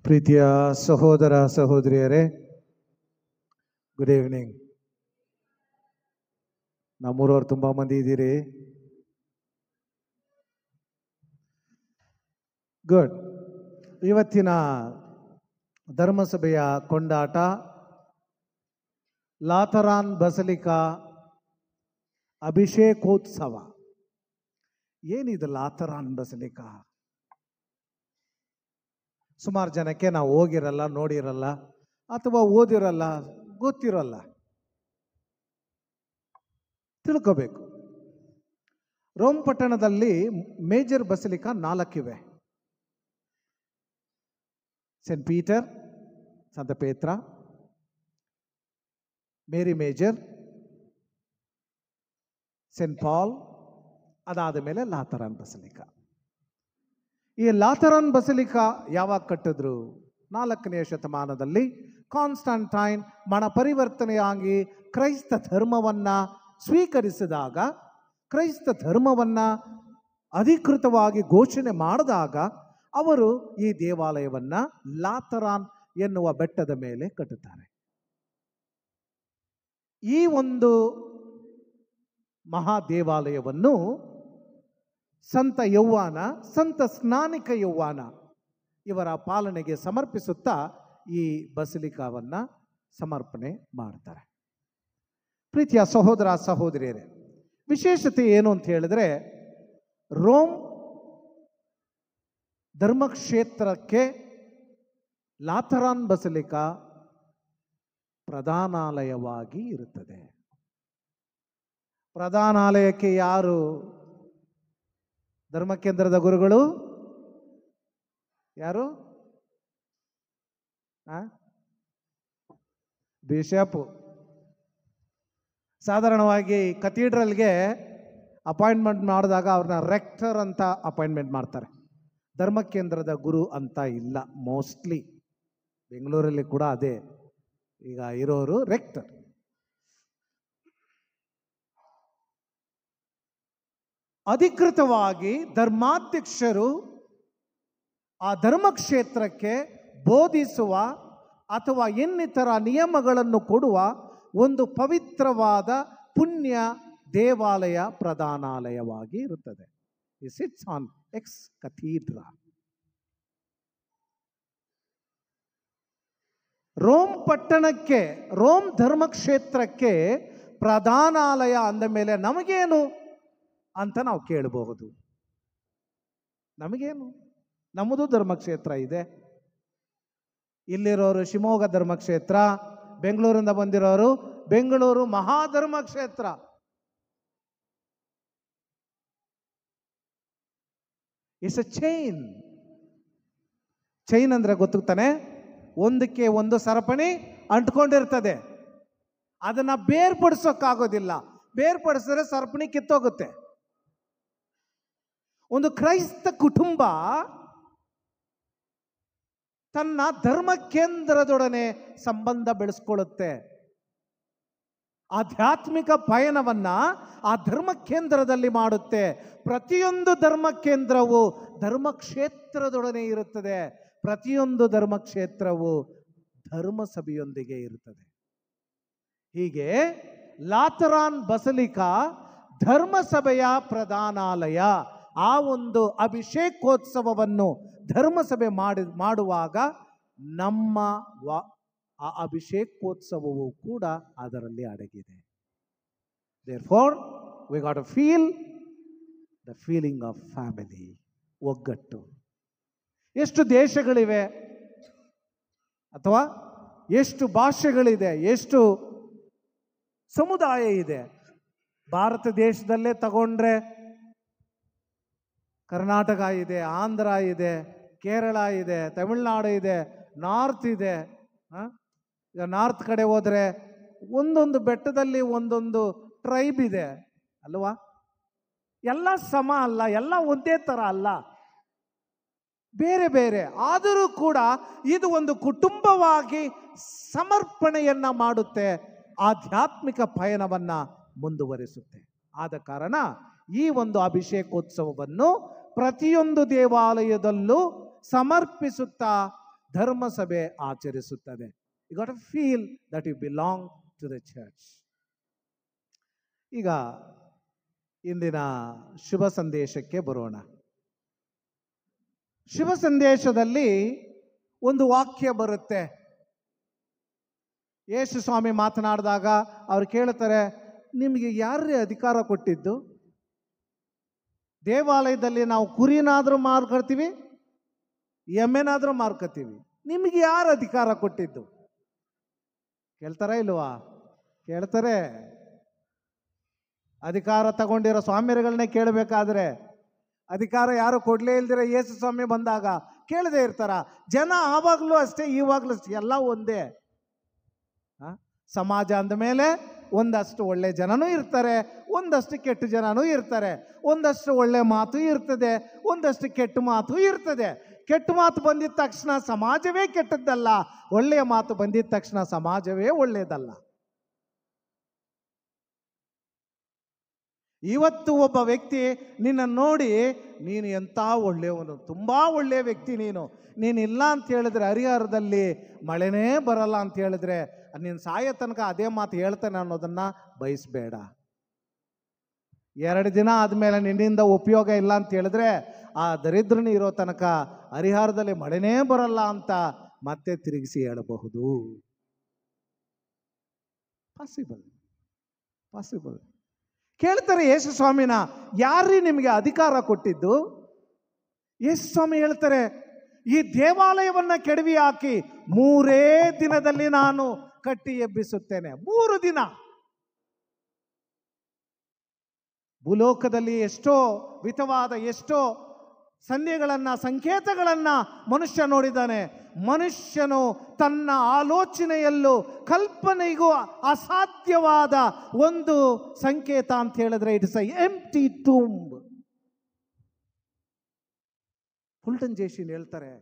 ಪ್ರೀತಿಯ ಸಹೋದರ ಸಹೋದರಿಯರೇ, ಗುಡ್ ಈವ್ನಿಂಗ್. ನಮ್ಮೂರವ್ರು ತುಂಬ ಮಂದಿ ಇದ್ದೀರಿ. ಗುಡ್. ಇವತ್ತಿನ ಧರ್ಮಸಭೆಯ ಕೊಂಡಾಟ ಲಾತರಾನ್ ಬಸಲಿಕಾ ಅಭಿಷೇಕೋತ್ಸವ. ಏನಿದು ಲಾತರಾನ್ ಬಸಲಿಕಾ? ಸುಮಾರು ಜನಕ್ಕೆ ನಾವು ಹೋಗಿರಲ್ಲ, ನೋಡಿರಲ್ಲ, ಅಥವಾ ಓದಿರಲ್ಲ, ಗೊತ್ತಿರಲ್ಲ. ತಿಳ್ಕೋಬೇಕು. ರೋಮ್ ಪಟ್ಟಣದಲ್ಲಿ ಮೇಜರ್ ಬಸಲಿಕಾ 4 ಇವೆ. ಸೆಂಟ್ ಪೀಟರ್, ಸಂತ ಪೇತ್ರ, ಮೇರಿ ಮೇಜರ್, ಸೆಂಟ್ ಪಾಲ್, ಅದಾದ ಮೇಲೆ ಲಾತರಾನ್ ಬಸಲಿಕಾ. ಈ ಲಾತರಾನ್ ಬಸಲಿಕಾ ಯಾವಾಗ ಕಟ್ಟಿದ್ರು? 4ನೇ ಶತಮಾನದಲ್ಲಿ ಕಾನ್ಸ್ಟಂಟೈನ್ ಮನ ಪರಿವರ್ತನೆಯಾಗಿ ಕ್ರೈಸ್ತ ಧರ್ಮವನ್ನ ಸ್ವೀಕರಿಸಿದಾಗ, ಕ್ರೈಸ್ತ ಧರ್ಮವನ್ನ ಅಧಿಕೃತವಾಗಿ ಘೋಷಣೆ ಮಾಡಿದಾಗ ಅವರು ಈ ದೇವಾಲಯವನ್ನ ಲಾತರಾನ್ ಎನ್ನುವ ಬೆಟ್ಟದ ಮೇಲೆ ಕಟ್ಟುತ್ತಾರೆ. ಈ ಒಂದು ಮಹಾ ದೇವಾಲಯವನ್ನು ಸಂತ ಯೌವಾನ, ಸಂತ ಸ್ನಾನಿಕ ಯೌವಾನ ಇವರ ಪಾಲನೆಗೆ ಸಮರ್ಪಿಸುತ್ತಾ ಈ ಬಸಲಿಕಾವನ್ನ ಸಮರ್ಪಣೆ ಮಾಡ್ತಾರೆ. ಪ್ರೀತಿಯ ಸಹೋದರ ಸಹೋದರಿಯರೇ, ವಿಶೇಷತೆ ಏನು ಅಂತ ಹೇಳಿದ್ರೆ, ರೋಮ್ ಧರ್ಮಕ್ಷೇತ್ರಕ್ಕೆ ಲಾತರಾನ್ ಬಸಲಿಕಾ ಪ್ರಧಾನಾಲಯವಾಗಿ ಇರುತ್ತದೆ. ಪ್ರಧಾನಾಲಯಕ್ಕೆ ಯಾರು ಧರ್ಮಕೇಂದ್ರದ ಗುರುಗಳು? ಯಾರು? ಬಿಷಪ್. ಸಾಧಾರಣವಾಗಿ ಕಥೀಡ್ರಲ್ಗೆ ಅಪಾಯಿಂಟ್ಮೆಂಟ್ ಮಾಡಿದಾಗ ಅವ್ರನ್ನ ರೆಕ್ಟರ್ ಅಂತ ಅಪಾಯಿಂಟ್ಮೆಂಟ್ ಮಾಡ್ತಾರೆ. ಧರ್ಮಕೇಂದ್ರದ ಗುರು ಅಂತ ಇಲ್ಲ. ಮೋಸ್ಟ್ಲಿ ಬೆಂಗಳೂರಲ್ಲಿ ಕೂಡ ಅದೇ ಈಗ ಇರೋರು ರೆಕ್ಟರ್. ಅಧಿಕೃತವಾಗಿ ಧರ್ಮಾಧ್ಯಕ್ಷರು ಆ ಧರ್ಮಕ್ಷೇತ್ರಕ್ಕೆ ಬೋಧಿಸುವ ಅಥವಾ ಇನ್ನಿತರ ನಿಯಮಗಳನ್ನು ಕೊಡುವ ಒಂದು ಪವಿತ್ರವಾದ ಪುಣ್ಯ ದೇವಾಲಯ ಪ್ರಧಾನಾಲಯವಾಗಿ ಇರುತ್ತದೆ. It sits on ex cathedra. Rome ಪಟ್ಟಣಕ್ಕೆ, ರೋಮ್ ಧರ್ಮಕ್ಷೇತ್ರಕ್ಕೆ ಪ್ರಧಾನಾಲಯ ಅಂದ ಮೇಲೆ ನಮಗೇನು ಅಂತ ನಾವು ಕೇಳಬಹುದು. ನಮಗೇನು? ನಮ್ಮದು ಧರ್ಮಕ್ಷೇತ್ರ ಇದೆ. ಇಲ್ಲಿರೋರು ಶಿವಮೊಗ್ಗ ಧರ್ಮಕ್ಷೇತ್ರ, ಬೆಂಗಳೂರಿಂದ ಬಂದಿರೋರು ಬೆಂಗಳೂರು ಮಹಾಧರ್ಮಕ್ಷೇತ್ರ. It's a chain. ಚೈನ್ ಅಂದ್ರೆ ಗೊತ್ತಾನೆ, ಒಂದಕ್ಕೆ ಒಂದು ಸರಪಣಿ ಅಂಟ್ಕೊಂಡಿರ್ತದೆ. ಅದನ್ನ ಬೇರ್ಪಡಿಸೋಕ್ಕಾಗೋದಿಲ್ಲ. ಬೇರ್ಪಡಿಸಿದ್ರೆ ಸರಪಣಿ ಕಿತ್ತೋಗುತ್ತೆ. ಒಂದು ಕ್ರೈಸ್ತ ಕುಟುಂಬ ತನ್ನ ಧರ್ಮ ಕೇಂದ್ರದೊಡನೆ ಸಂಬಂಧ ಬೆಳೆಸ್ಕೊಳ್ಳುತ್ತೆ. ಆಧ್ಯಾತ್ಮಿಕ ಪಯಣವನ್ನ ಆ ಧರ್ಮ ಕೇಂದ್ರದಲ್ಲಿ ಮಾಡುತ್ತೆ. ಪ್ರತಿಯೊಂದು ಧರ್ಮ ಕೇಂದ್ರವು ಧರ್ಮಕ್ಷೇತ್ರದೊಡನೆ ಇರುತ್ತದೆ. ಪ್ರತಿಯೊಂದು ಧರ್ಮಕ್ಷೇತ್ರವು ಧರ್ಮಸಭೆಯೊಂದಿಗೆ ಇರುತ್ತದೆ. ಹೀಗೆ ಲಾತರಾನ್ ಬಸಲಿಕಾ ಧರ್ಮಸಭೆಯ ಪ್ರಧಾನಾಲಯ. ಆ ಒಂದು ಅಭಿಷೇಕೋತ್ಸವವನ್ನು ಧರ್ಮಸಭೆ ಮಾಡುವಾಗ ನಮ್ಮ ಆ ಅಭಿಷೇಕೋತ್ಸವವು ಕೂಡ ಅದರಲ್ಲಿ ಅಡಗಿದೆ. Therefore, we got to feel the feeling of family. ಒಗ್ಗಟ್ಟು. ಎಷ್ಟು ದೇಶಗಳಿವೆ ಅಥವಾ ಎಷ್ಟು ಭಾಷೆಗಳಿದೆ, ಎಷ್ಟು ಸಮುದಾಯ ಇದೆ. ಭಾರತ ದೇಶದಲ್ಲೇ ತಗೊಂಡ್ರೆ ಕರ್ನಾಟಕ ಇದೆ, ಆಂಧ್ರ ಇದೆ, ಕೇರಳ ಇದೆ, ತಮಿಳುನಾಡು ಇದೆ, ನಾರ್ತ್ ಇದೆ. ಈಗ ನಾರ್ತ್ ಕಡೆ ಹೋದ್ರೆ ಒಂದೊಂದು ಬೆಟ್ಟದಲ್ಲಿ ಒಂದೊಂದು ಟ್ರೈಬ್ ಇದೆ ಅಲ್ವಾ? ಎಲ್ಲ ಸಮ ಅಲ್ಲ, ಎಲ್ಲ ಒಂದೇ ತರ ಅಲ್ಲ, ಬೇರೆ ಬೇರೆ. ಆದರೂ ಕೂಡ ಇದು ಒಂದು ಕುಟುಂಬವಾಗಿ ಸಮರ್ಪಣೆಯನ್ನ ಮಾಡುತ್ತೆ, ಆಧ್ಯಾತ್ಮಿಕ ಪಯಣವನ್ನ ಮುಂದುವರಿಸುತ್ತೆ. ಆದ ಕಾರಣ ಈ ಒಂದು ಅಭಿಷೇಕೋತ್ಸವವನ್ನು ಪ್ರತಿಯೊಂದು ದೇವಾಲಯದಲ್ಲೂ ಸಮರ್ಪಿಸುತ್ತಾ ಧರ್ಮಸಭೆ ಆಚರಿಸುತ್ತದೆ. You got to feel that you belong to the church. ಈಗ ಇಂದಿನ ಶುಭ ಸಂದೇಶಕ್ಕೆ ಬರೋಣ. ಶುಭ ಸಂದೇಶದಲ್ಲಿ ಒಂದು ವಾಕ್ಯ ಬರುತ್ತೆ. ಯೇಸು ಸ್ವಾಮಿ ಮಾತನಾಡಿದಾಗ ಅವ್ರು ಕೇಳ್ತಾರೆ, ನಿಮಗೆ ಯಾರೇ ಅಧಿಕಾರ ಕೊಟ್ಟಿದ್ದು? ದೇವಾಲಯದಲ್ಲಿ ನಾವು ಕುರಿನಾದರೂ ಮಾರ್ಕೊಳ್ತೀವಿ, ಎಮ್ಮೆನಾದರೂ ಮಾರ್ಕೊತೀವಿ, ನಿಮಗೆ ಯಾರು ಅಧಿಕಾರ ಕೊಟ್ಟಿದ್ದು? ಕೇಳ್ತಾರ ಇಲ್ವಾ? ಕೇಳ್ತಾರೆ. ಅಧಿಕಾರ ತಗೊಂಡಿರೋ ಸ್ವಾಮಿಗಳನ್ನೇ ಕೇಳಬೇಕಾದ್ರೆ, ಅಧಿಕಾರ ಯಾರು ಕೊಡ್ಲೇ ಇಲ್ದಿರ ಯೇಸು ಸ್ವಾಮಿ ಬಂದಾಗ ಕೇಳದೆ ಇರ್ತಾರ? ಜನ ಆವಾಗಲೂ ಅಷ್ಟೇ, ಈವಾಗಲೂ ಅಷ್ಟೇ, ಎಲ್ಲ ಒಂದೇ. ಸಮಾಜ ಅಂದಮೇಲೆ ಒಂದಷ್ಟು ಒಳ್ಳೆ ಜನನೂ ಇರ್ತಾರೆ, ಒಂದಷ್ಟು ಕೆಟ್ಟ ಜನನೂ ಇರ್ತಾರೆ. ಒಂದಷ್ಟು ಒಳ್ಳೆ ಮಾತು ಇರ್ತದೆ, ಒಂದಷ್ಟು ಕೆಟ್ಟ ಮಾತು ಇರ್ತದೆ. ಕೆಟ್ಟ ಮಾತು ಬಂದಿದ ತಕ್ಷಣ ಸಮಾಜವೇ ಕೆಟ್ಟದ್ದಲ್ಲ, ಒಳ್ಳೆಯ ಮಾತು ಬಂದಿದ ತಕ್ಷಣ ಸಮಾಜವೇ ಒಳ್ಳೆಯದಲ್ಲ. ಇವತ್ತು ಒಬ್ಬ ವ್ಯಕ್ತಿ ನಿನ್ನ ನೋಡಿ, ನೀನು ಎಂಥ ಒಳ್ಳೆಯವನು, ತುಂಬ ಒಳ್ಳೆಯ ವ್ಯಕ್ತಿ ನೀನು ಇಲ್ಲ ಅಂತ ಹೇಳಿದ್ರೆ, ಹರಿಹರದಲ್ಲಿ ಮಳೆನೇ ಬರಲ್ಲ ಅಂತ ಹೇಳಿದ್ರೆ, ನೀನು ಸಾಯೋ ತನಕ ಅದೇ ಮಾತು ಹೇಳ್ತಾನೆ ಅನ್ನೋದನ್ನು ಬಯಸಬೇಡ. 2 ದಿನ ಆದಮೇಲೆ ನಿನ್ನಿಂದ ಉಪಯೋಗ ಇಲ್ಲ ಅಂತ ಹೇಳಿದ್ರೆ, ಆ ದರಿದ್ರನ ಇರೋ ತನಕ ಹರಿಹರದಲ್ಲಿ ಮಳೆನೇ ಬರಲ್ಲ ಅಂತ ಮತ್ತೆ ತಿರುಗಿಸಿ ಹೇಳಬಹುದು. ಪಾಸಿಬಲ್. ಕೇಳ್ತಾರೆ ಯೇಸು ಸ್ವಾಮಿನ, ಯಾರೀ ನಿಮಗೆ ಅಧಿಕಾರ ಕೊಟ್ಟಿದ್ದು? ಯೇಸು ಸ್ವಾಮಿ ಹೇಳ್ತಾರೆ, ಈ ದೇವಾಲಯವನ್ನ ಕೆಡವಿ ಹಾಕಿ 3 ದಿನದಲ್ಲಿ ನಾನು ಕಟ್ಟಿ ಎಬ್ಬಿಸುತ್ತೇನೆ. 3 ದಿನ. ಭೂಲೋಕದಲ್ಲಿ ಎಷ್ಟೋ ವಿಧವಾದ ಎಷ್ಟೋ ಸಂಕೇತಗಳನ್ನ ಮನುಷ್ಯ ನೋಡಿದ್ದಾನೆ. ಮನುಷ್ಯನು ತನ್ನ ಆಲೋಚನೆಯಲ್ಲೂ ಕಲ್ಪನೆಗೂ ಅಸಾಧ್ಯವಾದ ಒಂದು ಸಂಕೇತ ಅಂತ ಹೇಳಿದ್ರೆ, it is a empty tomb. Fulton J Sheen ಹೇಳ್ತಾರೆ,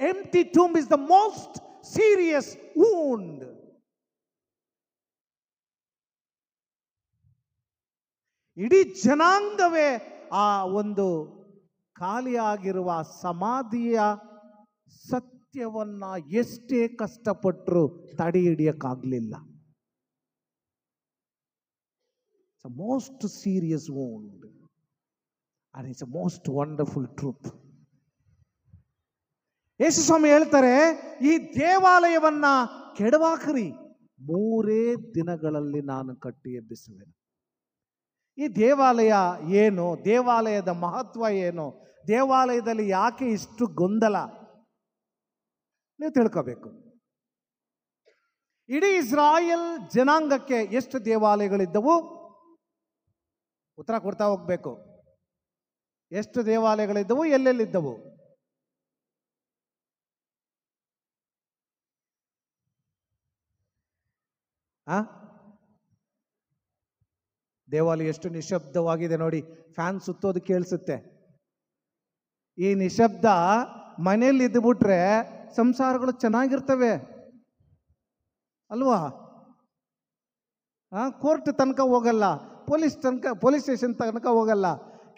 empty tomb is the most serious wound. ಇಡೀ ಜನಾಂಗವೇ ಆ ಒಂದು ಖಾಲಿಯಾಗಿರುವ ಸಮಾಧಿಯ ಸತ್ಯವನ್ನ ಎಷ್ಟೇ ಕಷ್ಟಪಟ್ಟರು ತಡೆ ಹಿಡಿಯಕ್ಕಾಗಲಿಲ್ಲ. It's a most serious wound and it's a most wonderful truth. Yesu ಸ್ವಾಮಿ ಹೇಳ್ತಾರೆ, ಈ ದೇವಾಲಯವನ್ನ ಕೆಡವಾಕ್ರಿ, 3 ದಿನಗಳಲ್ಲಿ ನಾನು ಕಟ್ಟಿ ಎಬ್ಬಿಸುವೆನು. ಈ ದೇವಾಲಯ ಏನು? ದೇವಾಲಯದ ಮಹತ್ವ ಏನು? ದೇವಾಲಯದಲ್ಲಿ ಯಾಕೆ ಇಷ್ಟು ಗೊಂದಲ? ನೀವು ತಿಳ್ಕೋಬೇಕು. ಇಡೀ ಇಸ್ರಾಯೇಲ್ ಜನಾಂಗಕ್ಕೆ ಎಷ್ಟು ದೇವಾಲಯಗಳಿದ್ದವು? ಉತ್ತರ ಕೊಡ್ತಾ ಹೋಗ್ಬೇಕು. ಎಷ್ಟು ದೇವಾಲಯಗಳಿದ್ದವು? ಎಲ್ಲೆಲ್ಲಿದ್ದವು? ದೇವಾಲಯ ಎಷ್ಟು ನಿಶಬ್ದವಾಗಿದೆ ನೋಡಿ. ಫ್ಯಾನ್ ಸುತ್ತೋದು ಕೇಳಿಸುತ್ತೆ. ಈ ನಿಶಬ್ದ ಮನೆಯಲ್ಲಿ ಇದ್ದುಬಿಟ್ರೆ ಸಂಸಾರಗಳು ಚೆನ್ನಾಗಿರ್ತವೆ ಅಲ್ವಾ? ಕೋರ್ಟ್ ತನಕ ಹೋಗಲ್ಲ, ಪೊಲೀಸ್ ಸ್ಟೇಷನ್ ತನಕ ಹೋಗಲ್ಲ.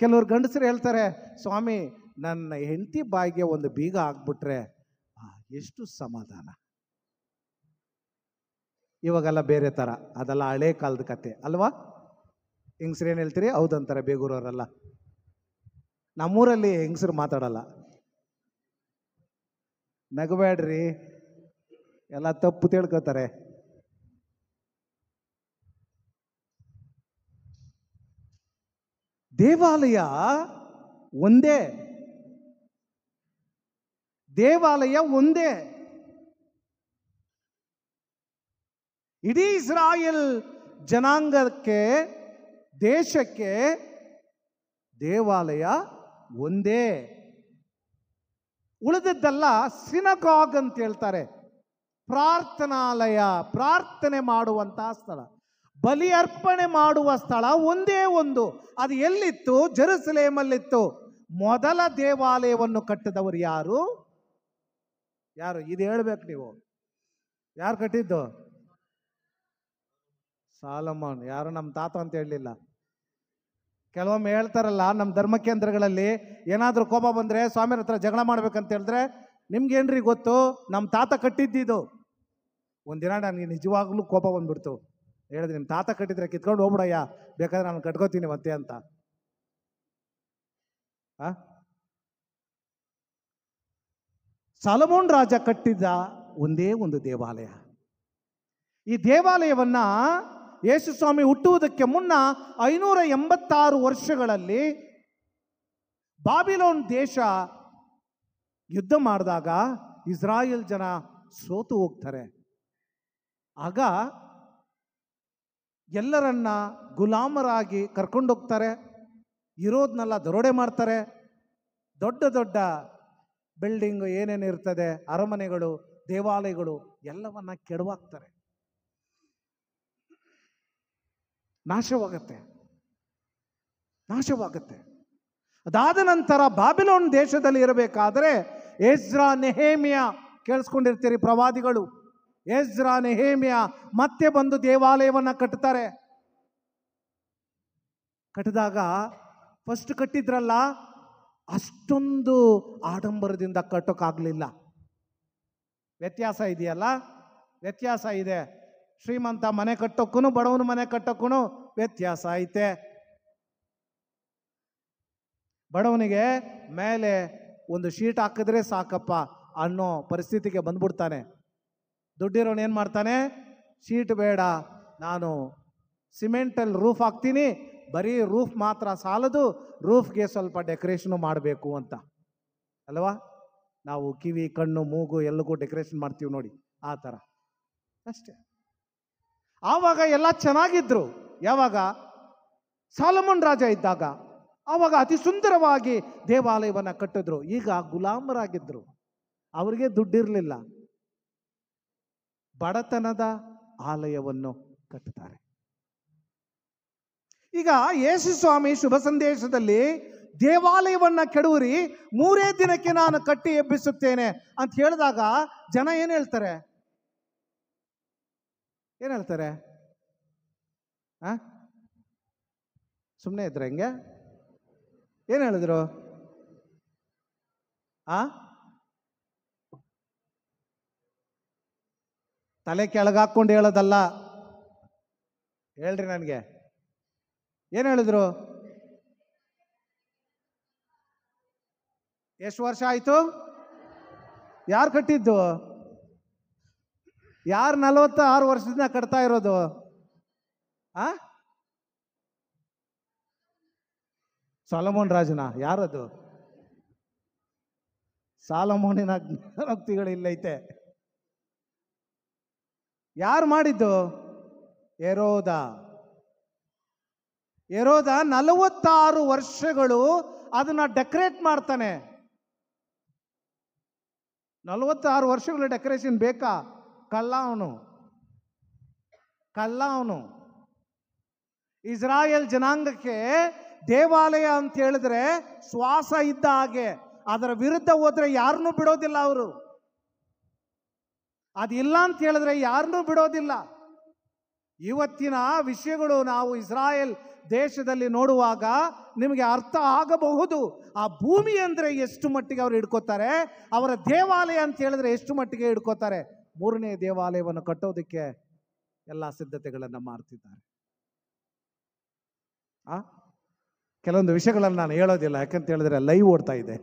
ಕೆಲವರು ಗಂಡಸರು ಹೇಳ್ತಾರೆ, ಸ್ವಾಮಿ ನನ್ನ ಹೆಂಡತಿ ಬಾಯಿಗೆ ಒಂದು ಬೀಗ ಹಾಕ್ಬಿಟ್ರೆ ಎಷ್ಟು ಸಮಾಧಾನ. ಇವಾಗೆಲ್ಲ ಬೇರೆ ಥರ, ಅದೆಲ್ಲ ಹಳೆ ಕಾಲದ ಕತೆ ಅಲ್ವಾ? ಹೆಂಗಸ್ರು ಏನು ಹೇಳ್ತೀರಿ? ಹೌದಂತಾರೆ ಬೇಗೂರವರೆಲ್ಲ. ನಮ್ಮೂರಲ್ಲಿ ಹೆಂಗಸರು ಮಾತಾಡಲ್ಲ. ನಗಬೇಡ್ರಿ, ಎಲ್ಲ ತಪ್ಪು ತಿಳ್ಕೊತಾರೆ. ದೇವಾಲಯ ಒಂದೇ, ದೇವಾಲಯ ಒಂದೇ. ಇಡೀ ಇಸ್ರಾಯೇಲ್ ಜನಾಂಗಕ್ಕೆ, ದೇಶಕ್ಕೆ ದೇವಾಲಯ ಒಂದೇ. ಉಳಿದದ್ದೆಲ್ಲ ಸಿನಗಾಗ್ ಅಂತ ಹೇಳ್ತಾರೆ, ಪ್ರಾರ್ಥನಾಲಯ, ಪ್ರಾರ್ಥನೆ ಮಾಡುವಂತಹ ಸ್ಥಳ, ಬಲಿ ಅರ್ಪಣೆ ಮಾಡುವ ಸ್ಥಳ ಒಂದೇ ಒಂದು. ಅದು ಎಲ್ಲಿತ್ತು? ಜೆರುಸಲೇಮಲ್ಲಿತ್ತು. ಮೊದಲ ದೇವಾಲಯವನ್ನು ಕಟ್ಟಿದವರು ಯಾರು? ಇದು ಹೇಳ್ಬೇಕು ನೀವು. ಯಾರು ಕಟ್ಟಿದ್ದು? ಸಾಲಮೋನ್. ಯಾರು ನಮ್ಮ ತಾತ ಅಂತ ಹೇಳಲಿಲ್ಲ. ಕೆಲವೊಮ್ಮೆ ಹೇಳ್ತಾರಲ್ಲ, ನಮ್ಮ ಧರ್ಮ ಕೇಂದ್ರಗಳಲ್ಲಿ ಏನಾದರೂ ಕೋಪ ಬಂದರೆ ಸ್ವಾಮಿಯರ ಹತ್ರ ಜಗಳ ಮಾಡ್ಬೇಕಂತ ಹೇಳಿದ್ರೆ ನಿಮ್ಗೇನ್ರಿ ಗೊತ್ತು, ನಮ್ಮ ತಾತ ಕಟ್ಟಿದ್ದಿದು. ಒಂದಿನ ನನಗೆ ನಿಜವಾಗ್ಲೂ ಕೋಪ ಬಂದ್ಬಿಡ್ತು. ಹೇಳಿದೆ, ನಿಮ್ಮ ತಾತ ಕಟ್ಟಿದ್ರೆ ಕಿತ್ಕೊಂಡು ಹೋಗ್ಬಿಡಯ್ಯ, ಬೇಕಾದ್ರೆ ನಾನು ಕಟ್ಕೋತೀನಿ ಮತ್ತೆ ಅಂತ. ಸಾಲಮೋನ್ ರಾಜ ಕಟ್ಟಿದ್ದ ಒಂದೇ ಒಂದು ದೇವಾಲಯ. ಈ ದೇವಾಲಯವನ್ನ ಯೇಸು ಸ್ವಾಮಿ ಹುಟ್ಟುವುದಕ್ಕೆ ಮುನ್ನ 586 ವರ್ಷಗಳಲ್ಲಿ ಬಾಬಿಲೋನ್ ದೇಶ ಯುದ್ಧ ಮಾಡಿದಾಗ ಇಸ್ರಾಯೇಲ್ ಜನ ಸೋತು ಹೋಗ್ತಾರೆ. ಆಗ ಎಲ್ಲರನ್ನ ಗುಲಾಮರಾಗಿ ಕರ್ಕೊಂಡೋಗ್ತಾರೆ, ಇರೋದನ್ನೆಲ್ಲ ದರೋಡೆ ಮಾಡ್ತಾರೆ. ದೊಡ್ಡ ದೊಡ್ಡ ಬಿಲ್ಡಿಂಗ್ ಏನೇನು ಇರ್ತದೆ, ಅರಮನೆಗಳು, ದೇವಾಲಯಗಳು ಎಲ್ಲವನ್ನ ಕೆಡವಾಕ್ತಾರೆ, ನಾಶವಾಗತ್ತೆ. ಅದಾದ ನಂತರ ಬಾಬಿಲೋನ್ ದೇಶದಲ್ಲಿ ಇರಬೇಕಾದ್ರೆ ಎಜ್ರಾ, ನೆಹೇಮಿಯ ಕೇಳಿಸ್ಕೊಂಡಿರ್ತೀರಿ, ಪ್ರವಾದಿಗಳು. ಎಜ್ರಾ, ನೆಹೇಮಿಯ ಮತ್ತೆ ಬಂದು ದೇವಾಲಯವನ್ನ ಕಟ್ತಾರೆ. ಕಟ್ಟಿದಾಗ ಫಸ್ಟ್ ಕಟ್ಟಿದ್ರಲ್ಲ, ಅಷ್ಟೊಂದು ಆಡಂಬರದಿಂದ ಕಟ್ಟೋಕ್ಕಾಗಲಿಲ್ಲ. ವ್ಯತ್ಯಾಸ ಇದೆಯಲ್ಲ, ವ್ಯತ್ಯಾಸ ಇದೆ. ಶ್ರೀಮಂತ ಮನೆ ಕಟ್ಟೋಕ್ಕೂ ಬಡವನ ಮನೆ ಕಟ್ಟೋಕ್ಕೂ ವ್ಯತ್ಯಾಸ ಐತೆ. ಬಡವನಿಗೆ ಮೇಲೆ ಒಂದು ಶೀಟ್ ಹಾಕಿದ್ರೆ ಸಾಕಪ್ಪ ಅನ್ನೋ ಪರಿಸ್ಥಿತಿಗೆ ಬಂದ್ಬಿಡ್ತಾನೆ. ದುಡ್ಡಿರೋನು ಏನು ಮಾಡ್ತಾನೆ, ಶೀಟ್ ಬೇಡ, ನಾನು ಸಿಮೆಂಟಲ್ಲಿ ರೂಫ್ ಹಾಕ್ತೀನಿ, ಬರೀ ರೂಫ್ ಮಾತ್ರ ಸಾಲದು, ರೂಫ್ಗೆ ಸ್ವಲ್ಪ ಡೆಕೋರೇಷನು ಮಾಡಬೇಕು ಅಂತ ಅಲ್ವಾ. ನಾವು ಕಿವಿ, ಕಣ್ಣು, ಮೂಗು ಎಲ್ಲಕ್ಕೂ ಡೆಕೋರೇಷನ್ ಮಾಡ್ತೀವಿ ನೋಡಿ, ಆ ಥರ ಅಷ್ಟೇ. ಆವಾಗ ಎಲ್ಲ ಚೆನ್ನಾಗಿದ್ರು. ಯಾವಾಗ? ಸಾಲಮೋನ್ ರಾಜ ಇದ್ದಾಗ. ಆವಾಗ ಅತಿ ಸುಂದರವಾಗಿ ದೇವಾಲಯವನ್ನು ಕಟ್ಟಿದ್ರು. ಈಗ ಗುಲಾಮರಾಗಿದ್ರು, ಅವರಿಗೆ ದುಡ್ಡಿರಲಿಲ್ಲ, ಬಡತನದ ಆಲಯವನ್ನು ಕಟ್ಟುತ್ತಾರೆ. ಈಗ ಯೇಸು ಸ್ವಾಮಿ ಶುಭ ಸಂದೇಶದಲ್ಲಿ ದೇವಾಲಯವನ್ನ ಕೆಡವುರಿ, 3 ದಿನಕ್ಕೆ ನಾನು ಕಟ್ಟಿ ಎಬ್ಬಿಸುತ್ತೇನೆ ಅಂತ ಹೇಳಿದಾಗ ಜನ ಏನು ಹೇಳ್ತಾರೆ? ಸುಮ್ಮನೆ ಇದ್ರೆ ಹೆಂಗೆ? ಏನು ಹೇಳಿದ್ರು? ತಲೆ ಕೆಳಗಾಕೊಂಡು ಹೇಳೋದಲ್ಲ, ಹೇಳ್ರಿ ನನಗೆ. ಏನು ಹೇಳಿದ್ರು? ಎಷ್ಟು ವರ್ಷ ಆಯ್ತು? ಯಾರು ಕಟ್ಟಿದ್ದು? ಯಾರು 46 ವರ್ಷದಿಂದ ಕಟ್ತಾ ಇರೋದು? ಸಾಲಮೋನ್ ರಾಜನ? ಯಾರದು? ಸಾಲಮೋನಿನ ಜ್ಞಾನೋಕ್ತಿಗಳಿಲ್ಲೈತೆ. ಯಾರು ಮಾಡಿದ್ದು? ಹೆರೋದ 46 ವರ್ಷಗಳು ಅದನ್ನ ಡೆಕೋರೇಟ್ ಮಾಡ್ತಾನೆ. 46 ವರ್ಷಗಳ ಡೆಕೋರೇಷನ್ ಬೇಕಾ? ಕಳ್ಳ ಅವನು. ಇಸ್ರಾಯೇಲ್ ಜನಾಂಗಕ್ಕೆ ದೇವಾಲಯ ಅಂತ ಹೇಳಿದ್ರೆ ಶ್ವಾಸ ಇದ್ದ ಹಾಗೆ. ಅದರ ವಿರುದ್ಧ ಹೋದ್ರೆ ಯಾರನ್ನೂ ಬಿಡೋದಿಲ್ಲ ಅವರು. ಅದಿಲ್ಲ ಅಂತ ಹೇಳಿದ್ರೆ ಯಾರನ್ನೂ ಬಿಡೋದಿಲ್ಲ. ಇವತ್ತಿನ ವಿಷಯಗಳು ನಾವು ಇಸ್ರಾಯೇಲ್ ದೇಶದಲ್ಲಿ ನೋಡುವಾಗ ನಿಮಗೆ ಅರ್ಥ ಆಗಬಹುದು. ಆ ಭೂಮಿ ಅಂದ್ರೆ ಎಷ್ಟು ಮಟ್ಟಿಗೆ ಅವರು ಹಿಡ್ಕೋತಾರೆ, ಅವರ ದೇವಾಲಯ ಅಂತ ಹೇಳಿದ್ರೆ ಎಷ್ಟು ಮಟ್ಟಿಗೆ ಹಿಡ್ಕೋತಾರೆ. 3ನೇ ದೇವಾಲಯವನ್ನು ಕಟ್ಟೋದಕ್ಕೆ ಎಲ್ಲ ಸಿದ್ಧತೆಗಳನ್ನು ಮಾಡ್ತಿದ್ದಾರೆ. ಕೆಲವೊಂದು ವಿಷಯಗಳನ್ನು ನಾನು ಹೇಳೋದಿಲ್ಲ, ಯಾಕಂತ ಹೇಳಿದ್ರೆ ಲೈವ್ ಓಡ್ತಾ ಇದೆ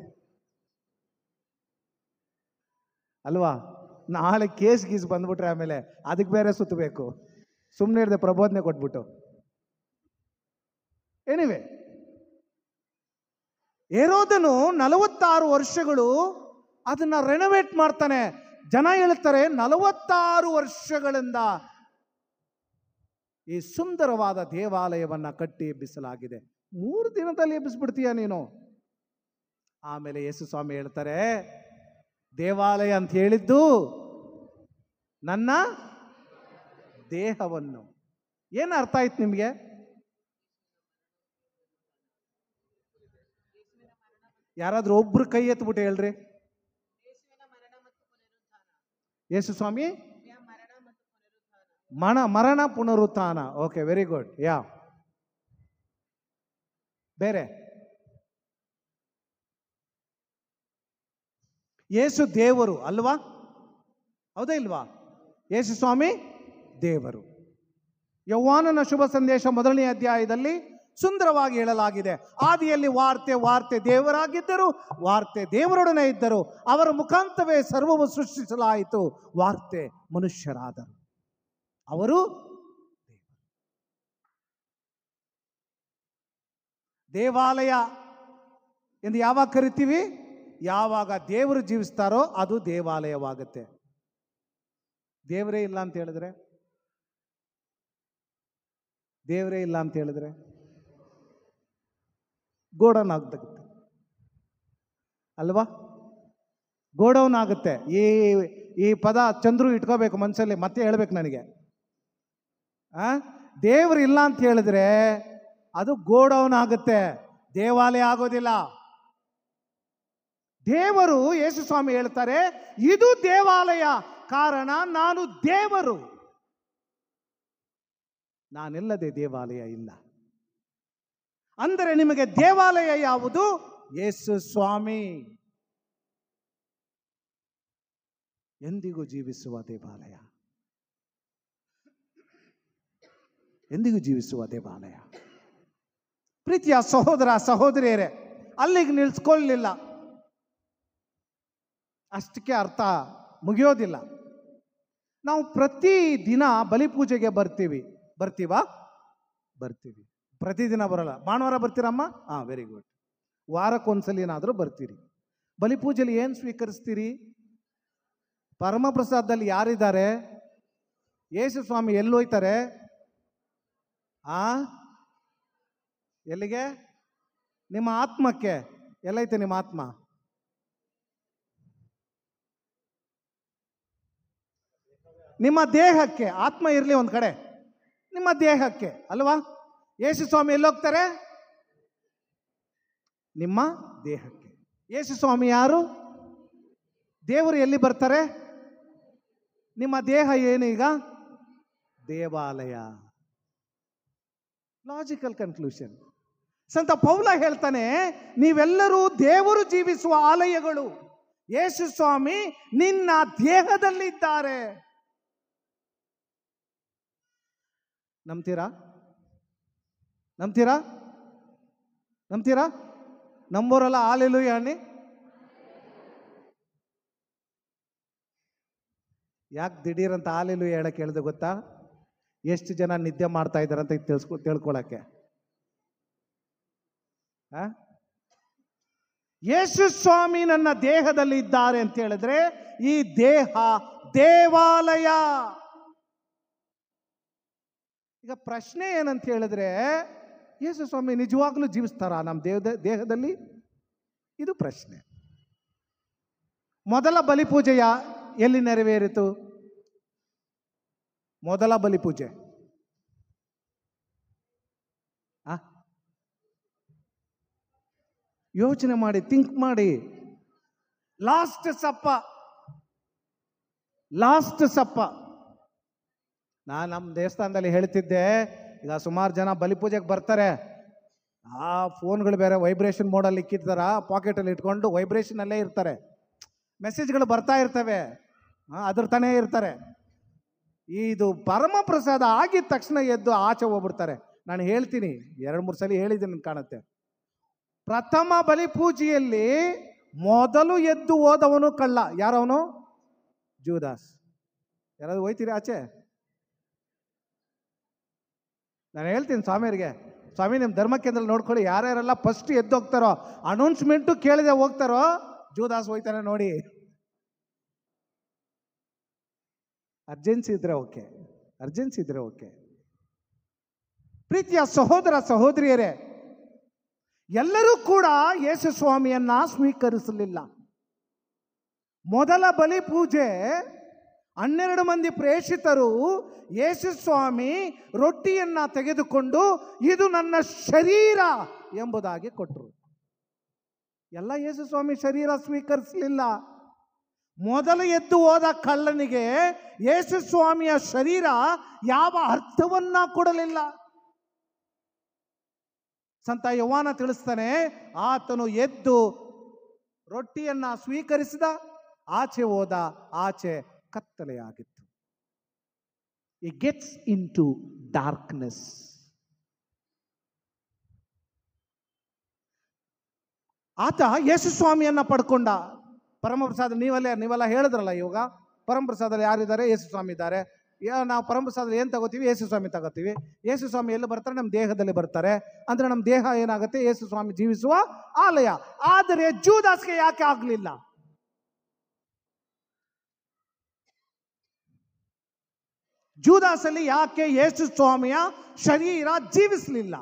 ಅಲ್ವಾ. ನಾಳೆ ಕೇಸ್ ಗೀಸ್ ಬಂದ್ಬಿಟ್ರೆ ಆಮೇಲೆ ಅದಕ್ಕೆ ಬೇರೆ ಸುತ್ತಬೇಕು. ಸುಮ್ಮನೆ ಇರದೆ ಪ್ರಬೋಧನೆ ಕೊಟ್ಬಿಟ್ಟು. ಎನಿವೆ, ಹೆರೋದನು 46 ವರ್ಷಗಳು ಅದನ್ನ ರೆನೋವೇಟ್ ಮಾಡ್ತಾನೆ. ಜನ ಹೇಳ್ತಾರೆ 46 ವರ್ಷಗಳಿಂದ ಈ ಸುಂದರವಾದ ದೇವಾಲಯವನ್ನ ಕಟ್ಟಿ ಎಬ್ಬಿಸಲಾಗಿದೆ. 3 ದಿನದಲ್ಲಿ ಎಬ್ಬಿಸ್ಬಿಡ್ತೀಯ ನೀನು? ಆಮೇಲೆ ಯೇಸು ಸ್ವಾಮಿ ಹೇಳ್ತಾರೆ, ದೇವಾಲಯ ಅಂತ ಹೇಳಿದ್ದು ನನ್ನ ದೇಹವನ್ನು. ಏನು ಅರ್ಥ ಆಯ್ತು ನಿಮಗೆ? ಯಾರಾದ್ರೂ ಒಬ್ರು ಕೈ ಎತ್ಬಿಟ್ಟು ಹೇಳ್ರಿ. ಯೇಸು ಸ್ವಾಮಿ ಮರಣ ಪುನರುತ್ಥಾನ. Okay, very good. ಬೇರೆ ಯೇಸು ದೇವರು ಅಲ್ವಾ? ಹೌದಾ ಇಲ್ವಾ? ಯೇಸು ಸ್ವಾಮಿ ದೇವರು. ಯೋಹಾನನ ಶುಭ ಸಂದೇಶ 1ನೇ ಅಧ್ಯಾಯದಲ್ಲಿ ಸುಂದರವಾಗಿ ಹೇಳಲಾಗಿದೆ. ಆದಿಯಲ್ಲಿ ವಾರ್ತೆ, ವಾರ್ತೆ ದೇವರಾಗಿದ್ದರು, ವಾರ್ತೆ ದೇವರೊಡನೆ ಇದ್ದರು, ಅವರ ಮುಖಾಂತರವೇ ಸರ್ವವು ಸೃಷ್ಟಿಸಲಾಯಿತು, ವಾರ್ತೆ ಮನುಷ್ಯರಾದರು, ಅವರು ದೇವಾಲಯ ಎಂದು ಯಾವಾಗ ಕರಿತೀವಿ? ಯಾವಾಗ ದೇವರು ಜೀವಿಸ್ತಾರೋ ಅದು ದೇವಾಲಯವಾಗುತ್ತೆ. ದೇವರೇ ಇಲ್ಲ ಅಂತ ಹೇಳಿದ್ರೆ, ದೇವರೇ ಇಲ್ಲ ಅಂತ ಹೇಳಿದ್ರೆ ಗೋಡೌನ್ ಆಗುತ್ತೆ ಅಲ್ವಾ? ಗೋಡೌನ್ ಆಗುತ್ತೆ. ಈ ಪದ ಚಂದ್ರು ಇಟ್ಕೋಬೇಕು ಮನಸ್ಸಲ್ಲಿ, ಮತ್ತೆ ಹೇಳ್ಬೇಕು ನನಗೆ. ದೇವರು ಇಲ್ಲ ಅಂತ ಹೇಳಿದ್ರೆ ಅದು ಗೋಡೌನ್ ಆಗುತ್ತೆ, ದೇವಾಲಯ ಆಗೋದಿಲ್ಲ. ದೇವರು, ಯೇಸು ಸ್ವಾಮಿ ಹೇಳ್ತಾರೆ, ಇದು ದೇವಾಲಯ, ಕಾರಣ ನಾನು ದೇವರು, ನಾನಿಲ್ಲದೆ ದೇವಾಲಯ ಇಲ್ಲ. ಅಂದರೆ ನಿಮಗೆ ದೇವಾಲಯ ಯಾವುದು? ಯೇಸು ಸ್ವಾಮಿ, ಎಂದಿಗೂ ಜೀವಿಸುವ ದೇವಾಲಯ, ಎಂದಿಗೂ ಜೀವಿಸುವ ದೇವಾಲಯ. ಪ್ರೀತಿಯ ಸಹೋದರ ಸಹೋದರಿಯರೇ, ಅಲ್ಲಿಗೆ ನಿಲ್ಸ್ಕೊಳ್ಳಲಿಲ್ಲ, ಅಷ್ಟಕ್ಕೆ ಅರ್ಥ ಮುಗಿಯೋದಿಲ್ಲ. ನಾವು ಪ್ರತಿ ದಿನ ಬಲಿಪೂಜೆಗೆ ಬರ್ತೀವಾ? ಬರ್ತೀವಿ. ಪ್ರತಿದಿನ ಬರಲ್ಲ. ಭಾನುವಾರ ಬರ್ತೀರಮ್ಮ? Very good. ವಾರಕ್ಕೊಂದ್ಸಲಿ ಏನಾದರೂ ಬರ್ತೀರಿ. ಬಲಿಪೂಜೆಯಲ್ಲಿ ಏನು ಸ್ವೀಕರಿಸ್ತೀರಿ? ಪರಮಪ್ರಸಾದದಲ್ಲಿ ಯಾರಿದ್ದಾರೆ? ಯೇಸು ಸ್ವಾಮಿ ಎಲ್ಲೋಯ್ತಾರೆ? ಎಲ್ಲಿಗೆ? ನಿಮ್ಮ ಆತ್ಮಕ್ಕೆ. ಎಲ್ಲೈತೆ ನಿಮ್ಮ ಆತ್ಮ? ನಿಮ್ಮ ದೇಹಕ್ಕೆ. ಆತ್ಮ ಇರಲಿ ಒಂದು ಕಡೆ, ನಿಮ್ಮ ದೇಹಕ್ಕೆ ಅಲ್ವಾ? ಯೇಸು ಸ್ವಾಮಿ ಎಲ್ಲೋಗ್ತಾರೆ? ನಿಮ್ಮ ದೇಹಕ್ಕೆ. ಯೇಸು ಸ್ವಾಮಿ ಯಾರು? ದೇವರು ಎಲ್ಲಿ ಬರ್ತಾರೆ? ನಿಮ್ಮ ದೇಹ ಏನು ಈಗ? ದೇವಾಲಯ. Logical conclusion. ಸಂತ ಪೌಲ ಹೇಳ್ತಾನೆ, ನೀವೆಲ್ಲರೂ ದೇವರು ಜೀವಿಸುವ ಆಲಯಗಳು. ಯೇಸು ಸ್ವಾಮಿ ನಿನ್ನ ದೇಹದಲ್ಲಿದ್ದಾರೆ. ನಂಬ್ತೀರಾ? ನಂಬ್ತೀರಾ? ನಂಬ್ತೀರಾ? ನಂಬೋರಲ್ಲ ಹಾಲೆಲೂಯಾ ಅನ್ನಿ. ಯಾಕೆ ದಿಢೀರಂತ ಹಾಲೆಲೂಯಾ ಹೇಳಕ್ಕೆ ಹೇಳಿದೆ ಗೊತ್ತಾ? ಎಷ್ಟು ಜನ ನಿದ್ದೆ ಮಾಡ್ತಾ ಇದ್ದಾರೆ ಅಂತ ತಿಳ್ಕೊಳಕ್ಕೆ. ಯೇಸು ಸ್ವಾಮಿ ನನ್ನ ದೇಹದಲ್ಲಿ ಇದ್ದಾರೆ ಅಂತ ಹೇಳಿದ್ರೆ ಈ ದೇಹ ದೇವಾಲಯ. ಈಗ ಪ್ರಶ್ನೆ ಏನಂತ ಹೇಳಿದ್ರೆ, ಯೇಸು ಸ್ವಾಮಿ ನಿಜವಾಗ್ಲೂ ಜೀವಿಸ್ತಾರ ನಮ್ಮ ದೇಹದಲ್ಲಿ? ಇದು ಪ್ರಶ್ನೆ. ಮೊದಲ ಬಲಿಪೂಜೆಯ ಎಲ್ಲಿ ನೆರವೇರಿತು? ಮೊದಲ ಬಲಿಪೂಜೆ ಯೋಚನೆ ಮಾಡಿ, ಥಿಂಕ್ ಮಾಡಿ. ಲಾಸ್ಟ್ ಸಪ್ಪ. ನಾನು ನಮ್ಮ ದೇವಸ್ಥಾನದಲ್ಲಿ ಹೇಳ್ತಿದ್ದೆ, ಈಗ ಸುಮಾರು ಜನ ಬಲಿಪೂಜೆಗೆ ಬರ್ತಾರೆ, ಆ ಫೋನ್ಗಳು ಬೇರೆ ವೈಬ್ರೇಷನ್ ಮೋಡಲ್ಲಿ ಇಕ್ಕಿರ್ತಾರ, ಪಾಕೆಟಲ್ಲಿ ಇಟ್ಕೊಂಡು ವೈಬ್ರೇಷನಲ್ಲೇ ಇರ್ತಾರೆ, ಮೆಸೇಜ್ಗಳು ಬರ್ತಾ ಇರ್ತವೆ, ಅದ್ರ ತಾನೇ ಇರ್ತಾರೆ. ಇದು ಪರಮ ಪ್ರಸಾದ ಆಗಿದ ತಕ್ಷಣ ಎದ್ದು ಆಚೆ ಹೋಗ್ಬಿಡ್ತಾರೆ. ನಾನು ಹೇಳ್ತೀನಿ, 2-3 ಸಲ ಹೇಳಿದ್ದೀನಿ ಕಾಣುತ್ತೆ. ಪ್ರಥಮ ಬಲಿಪೂಜೆಯಲ್ಲಿ ಮೊದಲು ಎದ್ದು ಹೋದವನು ಕಳ್ಳ. ಯಾರವನು? ಜೂದಾಸ್. ಯಾರಾದ್ರು ಹೋಯ್ತೀರಿ ಆಚೆ? ನಾನು ಹೇಳ್ತೀನಿ ಸ್ವಾಮಿಯರಿಗೆ, ಸ್ವಾಮಿ ನಿಮ್ಮ ಧರ್ಮ ಕೇಂದ್ರ ನೋಡ್ಕೊಳ್ಳಿ, ಯಾರ್ಯಾರೆಲ್ಲ ಫಸ್ಟ್ ಎದ್ದು ಹೋಗ್ತಾರೋ, ಅನೌನ್ಸ್ಮೆಂಟು ಕೇಳಿದೆ ಹೋಗ್ತಾರೋ, ಜೂದಾಸ್ ಹೋಯ್ತಾನೆ ನೋಡಿ. ಅರ್ಜೆನ್ಸಿ ಇದ್ರೆ ಓಕೆ. ಪ್ರೀತಿಯ ಸಹೋದರ ಸಹೋದರಿಯರೇ, ಎಲ್ಲರೂ ಕೂಡ ಯೇಸು ಸ್ವಾಮಿಯನ್ನ ಸ್ವೀಕರಿಸಲಿಲ್ಲ. ಮೊದಲ ಬಲಿ ಪೂಜೆ 12 ಮಂದಿ ಪ್ರೇಷಿತರು ಯೇಸು ಸ್ವಾಮಿ ರೊಟ್ಟಿಯನ್ನ ತೆಗೆದುಕೊಂಡು ಇದು ನನ್ನ ಶರೀರ ಎಂಬುದಾಗಿ ಕೊಟ್ಟರು. ಎಲ್ಲ ಯೇಸು ಸ್ವಾಮಿ ಶರೀರ ಸ್ವೀಕರಿಸಲಿಲ್ಲ. ಮೊದಲು ಎದ್ದು ಹೋದ ಕಳ್ಳನಿಗೆ ಯೇಸು ಸ್ವಾಮಿಯ ಶರೀರ ಯಾವ ಅರ್ಥವನ್ನ ಕೊಡಲಿಲ್ಲ. ಸಂತ ಯೋಹಾನ ತಿಳಿಸ್ತಾನೆ, ಆತನು ಎದ್ದು ರೊಟ್ಟಿಯನ್ನ ಸ್ವೀಕರಿಸಿದ, ಆಚೆ ಹೋದ, ಆಚೆ ಕತ್ತಲೆಯಾಗಿತ್ತು. He gets into darkness. ಆತ ಯೇಸು ಸ್ವಾಮಿಯನ್ನ ಪಡ್ಕೊಂಡ. ಪರಮಪ್ರಸಾದ ನೀವೆಲ್ಲ ಹೇಳಿದ್ರಲ್ಲ, ಇವಾಗ ಪರಮಪ್ರಸಾದಲ್ಲಿ ಯಾರಿದ್ದಾರೆ? ಯೇಸು ಸ್ವಾಮಿ ಇದ್ದಾರೆ. ನಾವು ಪರಮಪ್ರಸಾದಲ್ಲಿ ಏನು ತಗೋತೀವಿ? ಯೇಸು ಸ್ವಾಮಿ ತಗೋತೀವಿ. ಯೇಸು ಸ್ವಾಮಿ ಎಲ್ಲಿ ಬರ್ತಾರೆ? ನಮ್ಮ ದೇಹದಲ್ಲಿ ಬರ್ತಾರೆ. ಅಂದ್ರೆ ನಮ್ಮ ದೇಹ ಏನಾಗುತ್ತೆ? ಯೇಸು ಸ್ವಾಮಿ ಜೀವಿಸುವ ಆಲಯ. ಆದರೆ ಜೂದಾಸ್ಗೆ ಯಾಕೆ ಆಗ್ಲಿಲ್ಲ? ಜೂದಾಸಲ್ಲಿ ಯಾಕೆ ಯೇಸು ಸ್ವಾಮಿಯ ಶರೀರ ಜೀವಿಸಲಿಲ್ಲ?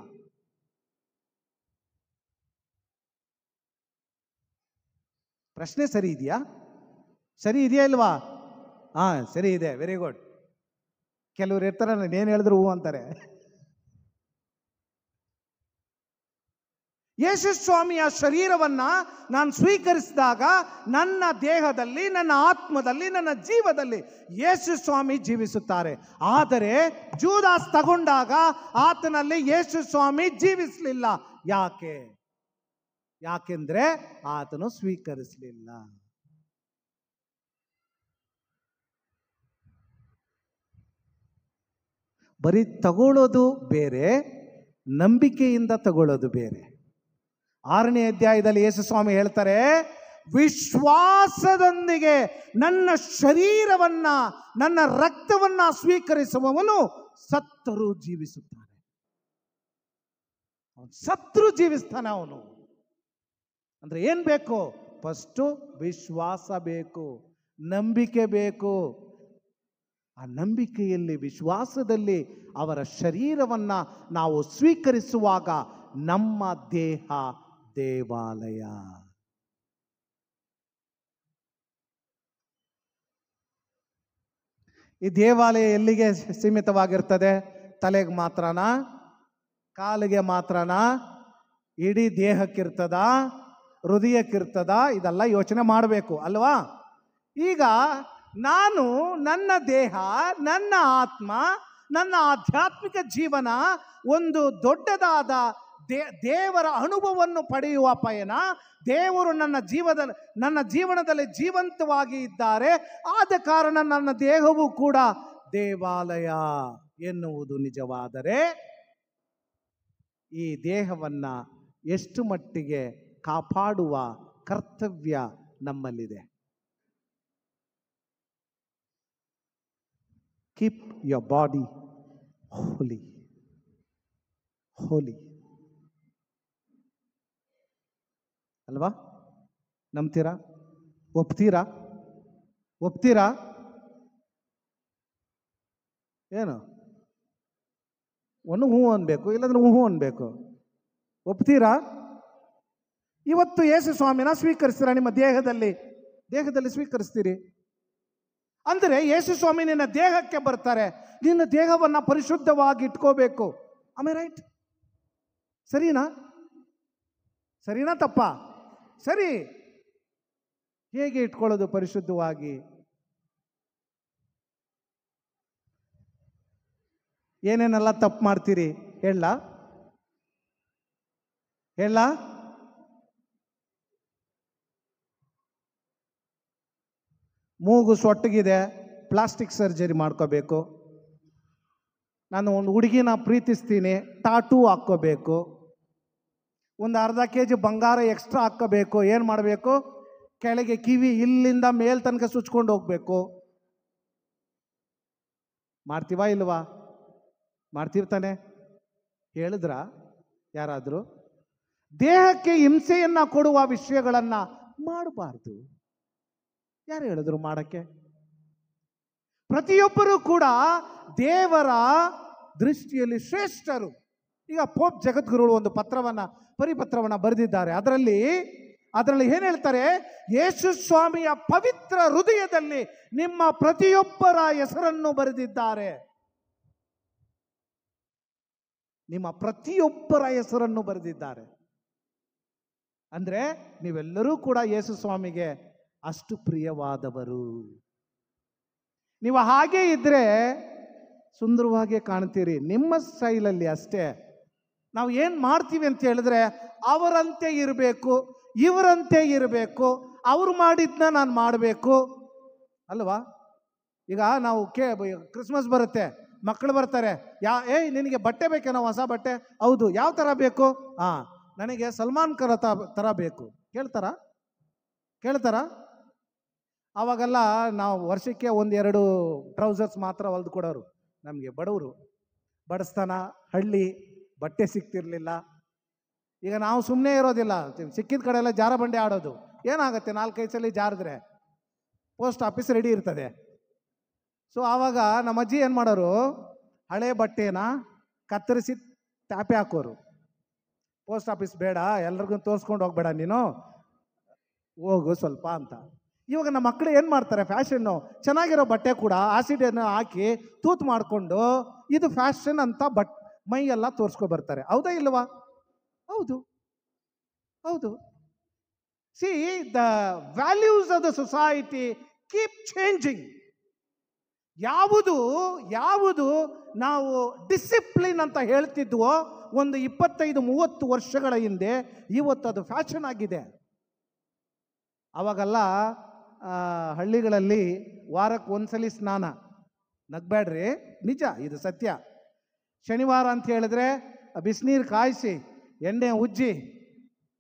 ಪ್ರಶ್ನೆ ಸರಿ ಇದೆಯಾ? ಸರಿ ಇದೆಯಾ ಇಲ್ವಾ? ಸರಿ ಇದೆ. Very good. ಕೆಲವರು ಇರ್ತಾರೆ, ನಾನು ಏನು ಹೇಳಿದ್ರು ಹೂ ಅಂತಾರೆ. ಯೇಸು ಸ್ವಾಮಿಯ ಶರೀರವನ್ನ ನಾನು ಸ್ವೀಕರಿಸಿದಾಗ ನನ್ನ ದೇಹದಲ್ಲಿ, ನನ್ನ ಆತ್ಮದಲ್ಲಿ, ನನ್ನ ಜೀವದಲ್ಲಿ ಯೇಸು ಸ್ವಾಮಿ ಜೀವಿಸುತ್ತಾರೆ. ಆದರೆ ಜೂದಾಸ್ ತಗೊಂಡಾಗ ಆತನಲ್ಲಿ ಯೇಸು ಸ್ವಾಮಿ ಜೀವಿಸಲಿಲ್ಲ. ಯಾಕೆಂದ್ರೆ ಆತನು ಸ್ವೀಕರಿಸಲಿಲ್ಲ. ಬರೀ ತಗೊಳ್ಳೋದು ಬೇರೆ, ನಂಬಿಕೆಯಿಂದ ತಗೊಳ್ಳೋದು ಬೇರೆ. 6ನೇ ಅಧ್ಯಾಯದಲ್ಲಿ ಯೇಸು ಸ್ವಾಮಿ ಹೇಳ್ತಾರೆ, ವಿಶ್ವಾಸದೊಂದಿಗೆ ನನ್ನ ಶರೀರವನ್ನ, ನನ್ನ ರಕ್ತವನ್ನ ಸ್ವೀಕರಿಸುವವನು ಸತ್ತರೂ ಜೀವಿಸುತ್ತಾನೆ. ಸತ್ರು ಜೀವಿಸ್ತಾನೆ ಅವನು. ಅಂದ್ರೆ ಏನ್ ಬೇಕು? ಫಸ್ಟು ವಿಶ್ವಾಸ ಬೇಕು, ನಂಬಿಕೆ ಬೇಕು. ಆ ನಂಬಿಕೆಯಲ್ಲಿ, ವಿಶ್ವಾಸದಲ್ಲಿ ಅವರ ಶರೀರವನ್ನ ನಾವು ಸ್ವೀಕರಿಸುವಾಗ ನಮ್ಮ ದೇಹ ದೇವಾಲಯ. ಈ ದೇವಾಲಯ ಎಲ್ಲಿಗೆ ಸೀಮಿತವಾಗಿರ್ತದೆ? ತಲೆಗೆ ಮಾತ್ರನಾ? ಕಾಲಿಗೆ ಮಾತ್ರನಾ? ಇಡೀ ದೇಹಕ್ಕಿರ್ತದ? ಹೃದಯಕ್ಕಿರ್ತದ? ಇದೆಲ್ಲ ಯೋಚನೆ ಮಾಡಬೇಕು ಅಲ್ವಾ? ಈಗ ನಾನು, ನನ್ನ ದೇಹ, ನನ್ನ ಆತ್ಮ, ನನ್ನ ಆಧ್ಯಾತ್ಮಿಕ ಜೀವನ ಒಂದು ದೊಡ್ಡದಾದ ದೇವರ ಅನುಭವವನ್ನು ಪಡೆಯುವ ಪಯಣ. ದೇವರು ನನ್ನ ಜೀವನದಲ್ಲಿ ಜೀವಂತವಾಗಿ ಇದ್ದಾರೆ. ಆದ ಕಾರಣ ನನ್ನ ದೇಹವು ಕೂಡ ದೇವಾಲಯ ಎನ್ನುವುದು ನಿಜವಾದರೆ, ಈ ದೇಹವನ್ನ ಎಷ್ಟು ಮಟ್ಟಿಗೆ ಕಾಪಾಡುವ ಕರ್ತವ್ಯ ನಮ್ಮಲ್ಲಿದೆ. ಕೀಪ್ ಯೋರ್ ಬಾಡಿ ಹೋಲಿ. ಅಲ್ವಾ? ನಂಬ್ತೀರಾ? ಒಪ್ತೀರಾ? ಏನು? ಒಂದು ಹೂ ಅನ್ಬೇಕು, ಇಲ್ಲಾಂದ್ರೆ ಹೂ ಅನ್ಬೇಕು. ಒಪ್ತೀರಾ? ಇವತ್ತು ಯೇಸು ಸ್ವಾಮಿನ ಸ್ವೀಕರಿಸ್ತೀರಾ? ನಿಮ್ಮ ದೇಹದಲ್ಲಿ ಸ್ವೀಕರಿಸ್ತೀರಿ ಅಂದರೆ ಯೇಸು ಸ್ವಾಮಿ ನಿನ್ನ ದೇಹಕ್ಕೆ ಬರ್ತಾರೆ. ನಿನ್ನ ದೇಹವನ್ನ ಪರಿಶುದ್ಧವಾಗಿ ಇಟ್ಕೋಬೇಕು. ಆಮೇ ರೈಟ್? ಸರಿನಾ ತಪ್ಪಾ? ಸರಿ. ಹೇಗೆ ಇಟ್ಕೊಳ್ಳೋದು ಪರಿಶುದ್ಧವಾಗಿ? ಏನೇನೆಲ್ಲ ತಪ್ಪು ಮಾಡ್ತೀರಿ ಹೇಳ? ಮೂಗು ಸೊಟ್ಟಗಿದೆ, ಪ್ಲಾಸ್ಟಿಕ್ ಸರ್ಜರಿ ಮಾಡ್ಕೋಬೇಕು. ನಾನು ಒಂದು ಹುಡುಗಿನ ಪ್ರೀತಿಸ್ತೀನಿ, ಟಾಟೂ ಹಾಕ್ಕೋಬೇಕು. ಒಂದು ಅರ್ಧ kg ಬಂಗಾರ ಎಕ್ಸ್ಟ್ರಾ ಹಾಕ್ಕೋಬೇಕು. ಏನು ಮಾಡಬೇಕು? ಕೆಳಗೆ ಕಿವಿ ಇಲ್ಲಿಂದ ಮೇಲ್ ತನಕ ಸುಚ್ಕೊಂಡು ಹೋಗ್ಬೇಕು. ಮಾಡ್ತೀವಾ ಇಲ್ವಾ? ಮಾಡ್ತಿರ್ತಾನೆ. ಹೇಳಿದ್ರ ಯಾರಾದರೂ? ದೇಹಕ್ಕೆ ಹಿಂಸೆಯನ್ನ ಕೊಡುವ ವಿಷಯಗಳನ್ನ ಮಾಡಬಾರ್ದು. ಯಾರು ಹೇಳಿದ್ರು ಮಾಡಕ್ಕೆ? ಪ್ರತಿಯೊಬ್ಬರೂ ಕೂಡ ದೇವರ ದೃಷ್ಟಿಯಲ್ಲಿ ಶ್ರೇಷ್ಠರು. ಈಗ ಪೋಪ್ ಜಗದ್ಗುರುಗಳು ಒಂದು ಪರಿಪತ್ರವನ್ನ ಬರೆದಿದ್ದಾರೆ. ಅದರಲ್ಲಿ ಏನು ಹೇಳ್ತಾರೆ? ಯೇಸು ಸ್ವಾಮಿಯ ಪವಿತ್ರ ಹೃದಯದಲ್ಲಿ ನಿಮ್ಮ ಪ್ರತಿಯೊಬ್ಬರ ಹೆಸರನ್ನು ಬರೆದಿದ್ದಾರೆ. ನಿಮ್ಮ ಪ್ರತಿಯೊಬ್ಬರ ಹೆಸರನ್ನು ಬರೆದಿದ್ದಾರೆ. ಅಂದ್ರೆ ನೀವೆಲ್ಲರೂ ಕೂಡ ಯೇಸು ಸ್ವಾಮಿಗೆ ಅಷ್ಟು ಪ್ರಿಯವಾದವರು. ನೀವು ಹಾಗೆ ಇದ್ರೆ ಸುಂದರವಾಗಿ ಕಾಣ್ತೀರಿ, ನಿಮ್ಮ ಸ್ಟೈಲಲ್ಲಿ ಅಷ್ಟೇ. ನಾವು ಏನು ಮಾಡ್ತೀವಿ ಅಂತ ಹೇಳಿದ್ರೆ ಅವರಂತೆ ಇರಬೇಕು, ಇವರಂತೆ ಇರಬೇಕು, ಅವ್ರು ಮಾಡಿದ್ನ ನಾನು ಮಾಡಬೇಕು ಅಲ್ವಾ? ಈಗ ನಾವು ಕ್ರಿಸ್ಮಸ್ ಬರುತ್ತೆ, ಮಕ್ಕಳು ಬರ್ತಾರೆ, ನಿನಗೆ ಬಟ್ಟೆ ಬೇಕೇನೋ, ಹೊಸ ಬಟ್ಟೆ? ಹೌದು. ಯಾವ ಥರ ಬೇಕು? ನನಗೆ ಸಲ್ಮಾನ್ ಖಾನ್ ಥರ ಬೇಕು. ಕೇಳ್ತಾರ? ಅವಾಗೆಲ್ಲ ನಾವು ವರ್ಷಕ್ಕೆ 1-2 ಟ್ರೌಸರ್ಸ್ ಮಾತ್ರ ಹೊಲ್ದು ಕೊಡೋರು ನಮಗೆ, ಬಡವರು. ಬಡಸ್ತಾನ, ಹಳ್ಳಿ, ಬಟ್ಟೆ ಸಿಗ್ತಿರ್ಲಿಲ್ಲ. ಈಗ ನಾವು ಸುಮ್ಮನೆ ಇರೋದಿಲ್ಲ, ಸಿಕ್ಕಿದ ಕಡೆ ಎಲ್ಲ ಜಾರ ಬಂಡೆ ಆಡೋದು. ಏನಾಗುತ್ತೆ, 4-5 ಸಲ ಜಾರಿದ್ರೆ ಪೋಸ್ಟ್ ಆಫೀಸ್ ರೆಡಿ ಇರ್ತದೆ. ಸೊ ಆವಾಗ ನಮ್ಮ ಅಜ್ಜಿ ಏನು ಮಾಡೋರು, ಹಳೆ ಬಟ್ಟೆನ ಕತ್ತರಿಸಿ ಟ್ಯಾಪೆ ಹಾಕೋರು. ಪೋಸ್ಟ್ ಆಫೀಸ್ ಬೇಡ, ಎಲ್ರಿಗೂ ತೋರಿಸ್ಕೊಂಡು ಹೋಗ್ಬೇಡ, ನೀನು ಹೋಗು ಸ್ವಲ್ಪ ಅಂತ. ಇವಾಗ ನಮ್ಮ ಮಕ್ಕಳು ಏನು ಮಾಡ್ತಾರೆ, ಫ್ಯಾಷನ್ನು ಚೆನ್ನಾಗಿರೋ ಬಟ್ಟೆ ಕೂಡ ಆಸಿಡನ್ನು ಹಾಕಿ ತೂತು ಮಾಡಿಕೊಂಡು ಇದು ಫ್ಯಾಷನ್ ಅಂತ ಮೈಯೆಲ್ಲ ತೋರಿಸ್ಕೊ ಬರ್ತಾರೆ. ಹೌದಾ ಇಲ್ವಾ? ಹೌದು. C, the values of the society keep changing. ಯಾವುದು ನಾವು ಡಿಸಿಪ್ಲಿನ್ ಅಂತ ಹೇಳ್ತಿದ್ವೋ ಒಂದು 25-30 ವರ್ಷಗಳ ಹಿಂದೆ, ಇವತ್ತು ಅದು ಫ್ಯಾಷನ್ ಆಗಿದೆ. ಅವಾಗೆಲ್ಲ ಹಳ್ಳಿಗಳಲ್ಲಿ ವಾರಕ್ಕೆ ಒಂದ್ಸಲಿ ಸ್ನಾನ. ನಗ್ಬೇಡ್ರಿ, ನಿಜ, ಇದು ಸತ್ಯ. ಶನಿವಾರ ಅಂತ ಹೇಳಿದ್ರೆ ಬಿಸಿನೀರು ಕಾಯಿಸಿ ಎಣ್ಣೆ ಉಜ್ಜಿ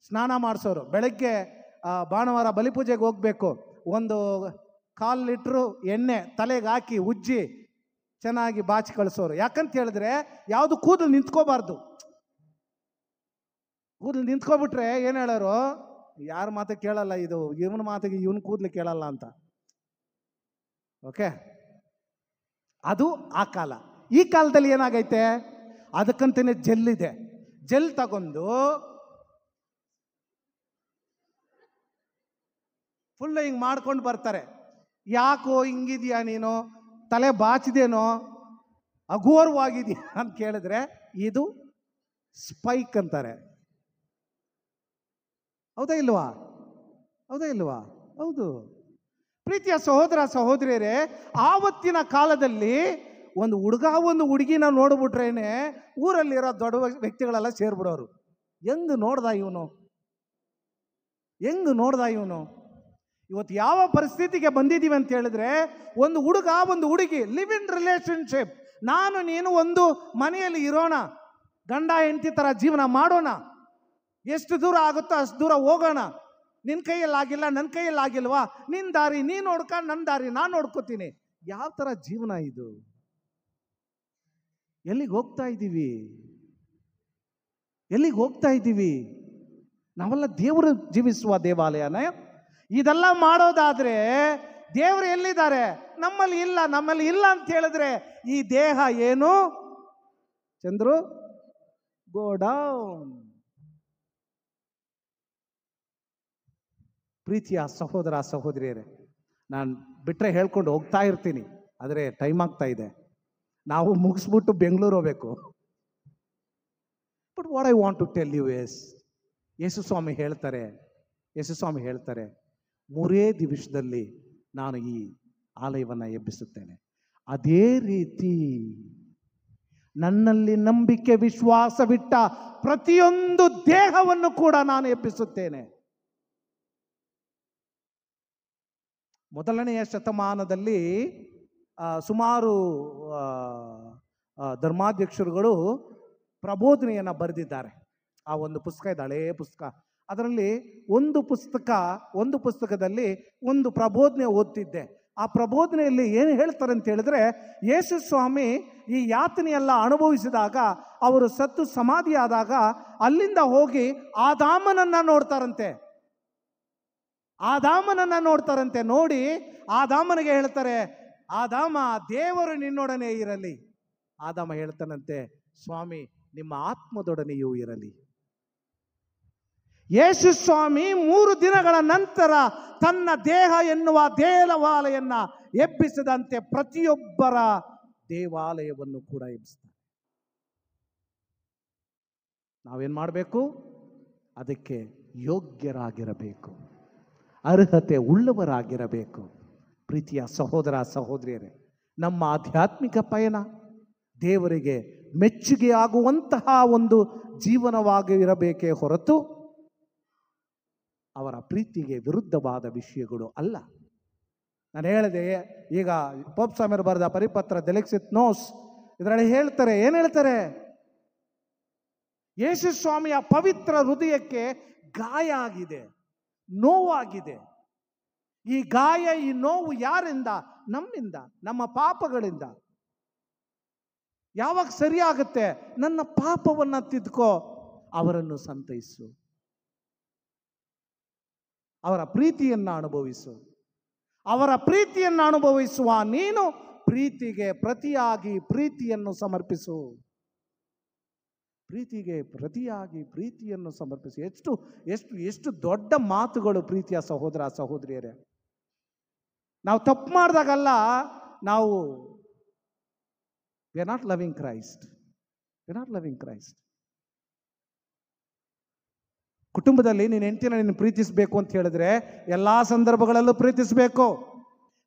ಸ್ನಾನ ಮಾಡಿಸೋರು. ಬೆಳಗ್ಗೆ ಭಾನುವಾರ ಬಲಿಪೂಜೆಗೆ ಹೋಗ್ಬೇಕು, 1 ಲೀಟ್ರು ಎಣ್ಣೆ ತಲೆಗೆ ಹಾಕಿ ಉಜ್ಜಿ ಚೆನ್ನಾಗಿ ಬಾಚಿ ಕಳಿಸೋರು. ಯಾಕಂತ ಹೇಳಿದ್ರೆ ಯಾವುದು ಕೂದಲು ನಿಂತ್ಕೋಬಾರ್ದು. ಕೂದಲು ನಿಂತ್ಕೊಬಿಟ್ರೆ ಏನು ಹೇಳೋರು, ಯಾರ ಮಾತು ಕೇಳಲ್ಲ, ಇದು ಇವನ ಮಾತಿಗೆ ಇವನ್ ಕೂದಲು ಕೇಳಲ್ಲ ಅಂತ. ಓಕೆ, ಅದು ಆ ಕಾಲ. ಈ ಕಾಲದಲ್ಲಿ ಏನಾಗೈತೆ, ಅದಕ್ಕಂತನೇ ಜೆಲ್ ಇದೆ. ಜೆಲ್ ತಗೊಂಡು ಫುಲ್ ಹಿಂಗೆ ಮಾಡ್ಕೊಂಡು ಬರ್ತಾರೆ. ಯಾಕೋ ಹಿಂಗಿದ್ಯಾ ನೀನು, ತಲೆ ಬಾಚಿದೇನೋ, ಅಘೋರವಾಗಿದೆಯಾ ಅಂತ ಕೇಳಿದ್ರೆ ಇದು ಸ್ಪೈಕ್ ಅಂತಾರೆ. ಹೌದಾ ಇಲ್ವಾ? ಹೌದು. ಪ್ರೀತಿಯ ಸಹೋದರ ಸಹೋದರಿಯರೇ, ಆವತ್ತಿನ ಕಾಲದಲ್ಲಿ ಒಂದು ಹುಡುಗ ಒಂದು ಹುಡುಗಿನ ನೋಡ್ಬಿಟ್ರೇನೆ ಊರಲ್ಲಿರೋ ದೊಡ್ಡ ವ್ಯಕ್ತಿಗಳೆಲ್ಲ ಸೇರ್ಬಿಡೋರು. ಹೆಂಗ್ ನೋಡ್ದ ಇವನು. ಇವತ್ತು ಯಾವ ಪರಿಸ್ಥಿತಿಗೆ ಬಂದಿದ್ದೀವಿ ಅಂತ ಹೇಳಿದ್ರೆ, ಒಂದು ಹುಡುಗ ಒಂದು ಹುಡುಗಿ ಲಿವ್ ಇನ್ ರಿಲೇಶನ್ಶಿಪ್. ನಾನು ನೀನು ಒಂದು ಮನೆಯಲ್ಲಿ ಇರೋಣ, ಗಂಡ ಹೆಂಡತಿ ಥರ ಜೀವನ ಮಾಡೋಣ, ಎಷ್ಟು ದೂರ ಆಗುತ್ತೋ ಅಷ್ಟು ದೂರ ಹೋಗೋಣ. ನಿನ್ನ ಕೈಯಲ್ಲಿ ಆಗಿಲ್ಲ, ನನ್ನ ಕೈಯಲ್ಲಿ ಆಗಿಲ್ವಾ, ನಿನ್ನ ದಾರಿ ನೀನು ನೋಡ್ಕ, ನನ್ನ ದಾರಿ ನಾನು ನೋಡ್ಕೋತೀನಿ. ಯಾವ ಥರ ಜೀವನ ಇದು? ಎಲ್ಲಿಗೆ ಹೋಗ್ತಾ ಇದ್ದೀವಿ? ನಾವೆಲ್ಲ ದೇವರು ಜೀವಿಸುವ ದೇವಾಲಯನ. ಇದೆಲ್ಲ ಮಾಡೋದಾದ್ರೆ ದೇವರು ಎಲ್ಲಿದ್ದಾರೆ? ನಮ್ಮಲ್ಲಿ ಇಲ್ಲ ಅಂತ ಹೇಳಿದ್ರೆ ಈ ದೇಹ ಏನು ಚಂದ್ರು? Go down. ಪ್ರೀತಿಯ ಸಹೋದರ ಸಹೋದರಿಯರೇ, ನಾನು ಬಿಟ್ಟರೆ ಹೇಳ್ಕೊಂಡು ಹೋಗ್ತಾ ಇರ್ತೀನಿ, ಆದರೆ ಟೈಮ್ ಆಗ್ತಾ ಇದೆ. ನಾವು ಮುಗಿಸ್ಬಿಟ್ಟು ಬೆಂಗಳೂರು ಹೋಗ್ಬೇಕು. But what I want to tell you is, Yesu ಸ್ವಾಮಿ ಹೇಳ್ತಾರೆ 3 ದಿವಸದಲ್ಲಿ ನಾನು ಈ ಆಲಯವನ್ನು ಎಬ್ಬಿಸುತ್ತೇನೆ. ಅದೇ ರೀತಿ ನನ್ನಲ್ಲಿ ನಂಬಿಕೆ ವಿಶ್ವಾಸವಿಟ್ಟ ಪ್ರತಿಯೊಂದು ದೇಹವನ್ನು ಕೂಡ ನಾನು ಎಬ್ಬಿಸುತ್ತೇನೆ. ಮೊದಲನೆಯ ಶತಮಾನದಲ್ಲಿ ಸುಮಾರು ಧರ್ಮಾಧ್ಯಕ್ಷರುಗಳು ಪ್ರಬೋಧನೆಯನ್ನು ಬರೆದಿದ್ದಾರೆ. ಆ ಒಂದು ಪುಸ್ತಕ ಇದೆ, ಹಳೇ ಪುಸ್ತಕ. ಅದರಲ್ಲಿ ಒಂದು ಪುಸ್ತಕದಲ್ಲಿ ಒಂದು ಪ್ರಬೋಧನೆ ಓದ್ತಿದ್ದೆ. ಆ ಪ್ರಬೋಧನೆಯಲ್ಲಿ ಏನು ಹೇಳ್ತಾರೆ ಅಂತ ಹೇಳಿದ್ರೆ, ಯೇಸು ಸ್ವಾಮಿ ಈ ಯಾತನೆಯೆಲ್ಲ ಅನುಭವಿಸಿದಾಗ, ಅವರು ಸತ್ತು ಸಮಾಧಿಯಾದಾಗ ಅಲ್ಲಿಂದ ಹೋಗಿ ಆದಾಮನನ್ನ ನೋಡ್ತಾರಂತೆ. ನೋಡಿ ಆದಾಮನಿಗೆ ಹೇಳ್ತಾರೆ, ಆದಾಮ, ದೇವರು ನಿನ್ನೊಡನೆ ಇರಲಿ. ಆದಾಮ ಹೇಳ್ತಾನಂತೆ, ಸ್ವಾಮಿ ನಿಮ್ಮ ಆತ್ಮದೊಡನೆಯೂ ಇರಲಿ. ಯೇಸು ಸ್ವಾಮಿ 3 ದಿನಗಳ ನಂತರ ತನ್ನ ದೇಹ ಎನ್ನುವ ದೇವಾಲಯನ್ನ ಎಬ್ಬಿಸದಂತೆ ಪ್ರತಿಯೊಬ್ಬರ ದೇವಾಲಯವನ್ನು ಕೂಡ ಎಬ್ಬಿಸ್ತಾರೆ. ನಾವೇನ್ ಮಾಡಬೇಕು? ಅದಕ್ಕೆ ಯೋಗ್ಯರಾಗಿರಬೇಕು, ಅರ್ಹತೆ ಉಳ್ಳವರಾಗಿರಬೇಕು. ಪ್ರೀತಿಯ ಸಹೋದರ ಸಹೋದರಿಯರೇ, ನಮ್ಮ ಆಧ್ಯಾತ್ಮಿಕ ಪಯಣ ದೇವರಿಗೆ ಮೆಚ್ಚುಗೆ ಆಗುವಂತಹ ಒಂದು ಜೀವನವಾಗಿ ಇರಬೇಕೇ ಹೊರತು ಅವರ ಪ್ರೀತಿಗೆ ವಿರುದ್ಧವಾದ ವಿಷಯಗಳು ಅಲ್ಲ. ನಾನು ಹೇಳಿದೆ, ಈಗ ಪೋಪ್ ಸ್ವಾಮಿಯರು ಬರೆದ ಪರಿಪತ್ರ ಡೆಲೆಕ್ಸಿತ್ ನೋಸ್ ಇದರಲ್ಲಿ ಹೇಳ್ತಾರೆ, ಏನು ಹೇಳ್ತಾರೆ? ಯೇಸು ಸ್ವಾಮಿಯ ಪವಿತ್ರ ಹೃದಯಕ್ಕೆ ಗಾಯ ಆಗಿದೆ, ನೋವಾಗಿದೆ. ಈ ಗಾಯ, ಈ ನೋವು ಯಾರಿಂದ? ನಮ್ಮಿಂದ, ನಮ್ಮ ಪಾಪಗಳಿಂದ. ಯಾವಾಗ ಸರಿಯಾಗುತ್ತೆ? ನನ್ನ ಪಾಪವನ್ನು ತಿದ್ಕೋ, ಅವರನ್ನು ಸಂತೈಸು, ಅವರ ಪ್ರೀತಿಯನ್ನು ಅನುಭವಿಸು. ಅವರ ಪ್ರೀತಿಯನ್ನು ಅನುಭವಿಸುವ ನೀನು ಪ್ರೀತಿಗೆ ಪ್ರತಿಯಾಗಿ ಪ್ರೀತಿಯನ್ನು ಸಮರ್ಪಿಸು. ಪ್ರೀತಿಗೆ ಪ್ರತಿಯಾಗಿ ಪ್ರೀತಿಯನ್ನು ಸಮರ್ಪಿಸು. ಎಷ್ಟು ಎಷ್ಟು ಎಷ್ಟು ದೊಡ್ಡ ಮಾತುಗಳು ಪ್ರೀತಿಯ ಸಹೋದರ ಸಹೋದರಿಯರೇ. ನಾವು ತಪ್ಪು ಮಾಡಿದಾಗಲ್ಲ ನಾವು we are not loving Christ. We are not loving Christ. ಕುಟುಂಬದಲ್ಲಿ ನೀನು ಹೆಂಡತಿನ ನೀನು ಪ್ರೀತಿಸಬೇಕು ಅಂತ ಹೇಳಿದ್ರೆ ಎಲ್ಲ ಸಂದರ್ಭಗಳಲ್ಲೂ ಪ್ರೀತಿಸಬೇಕು.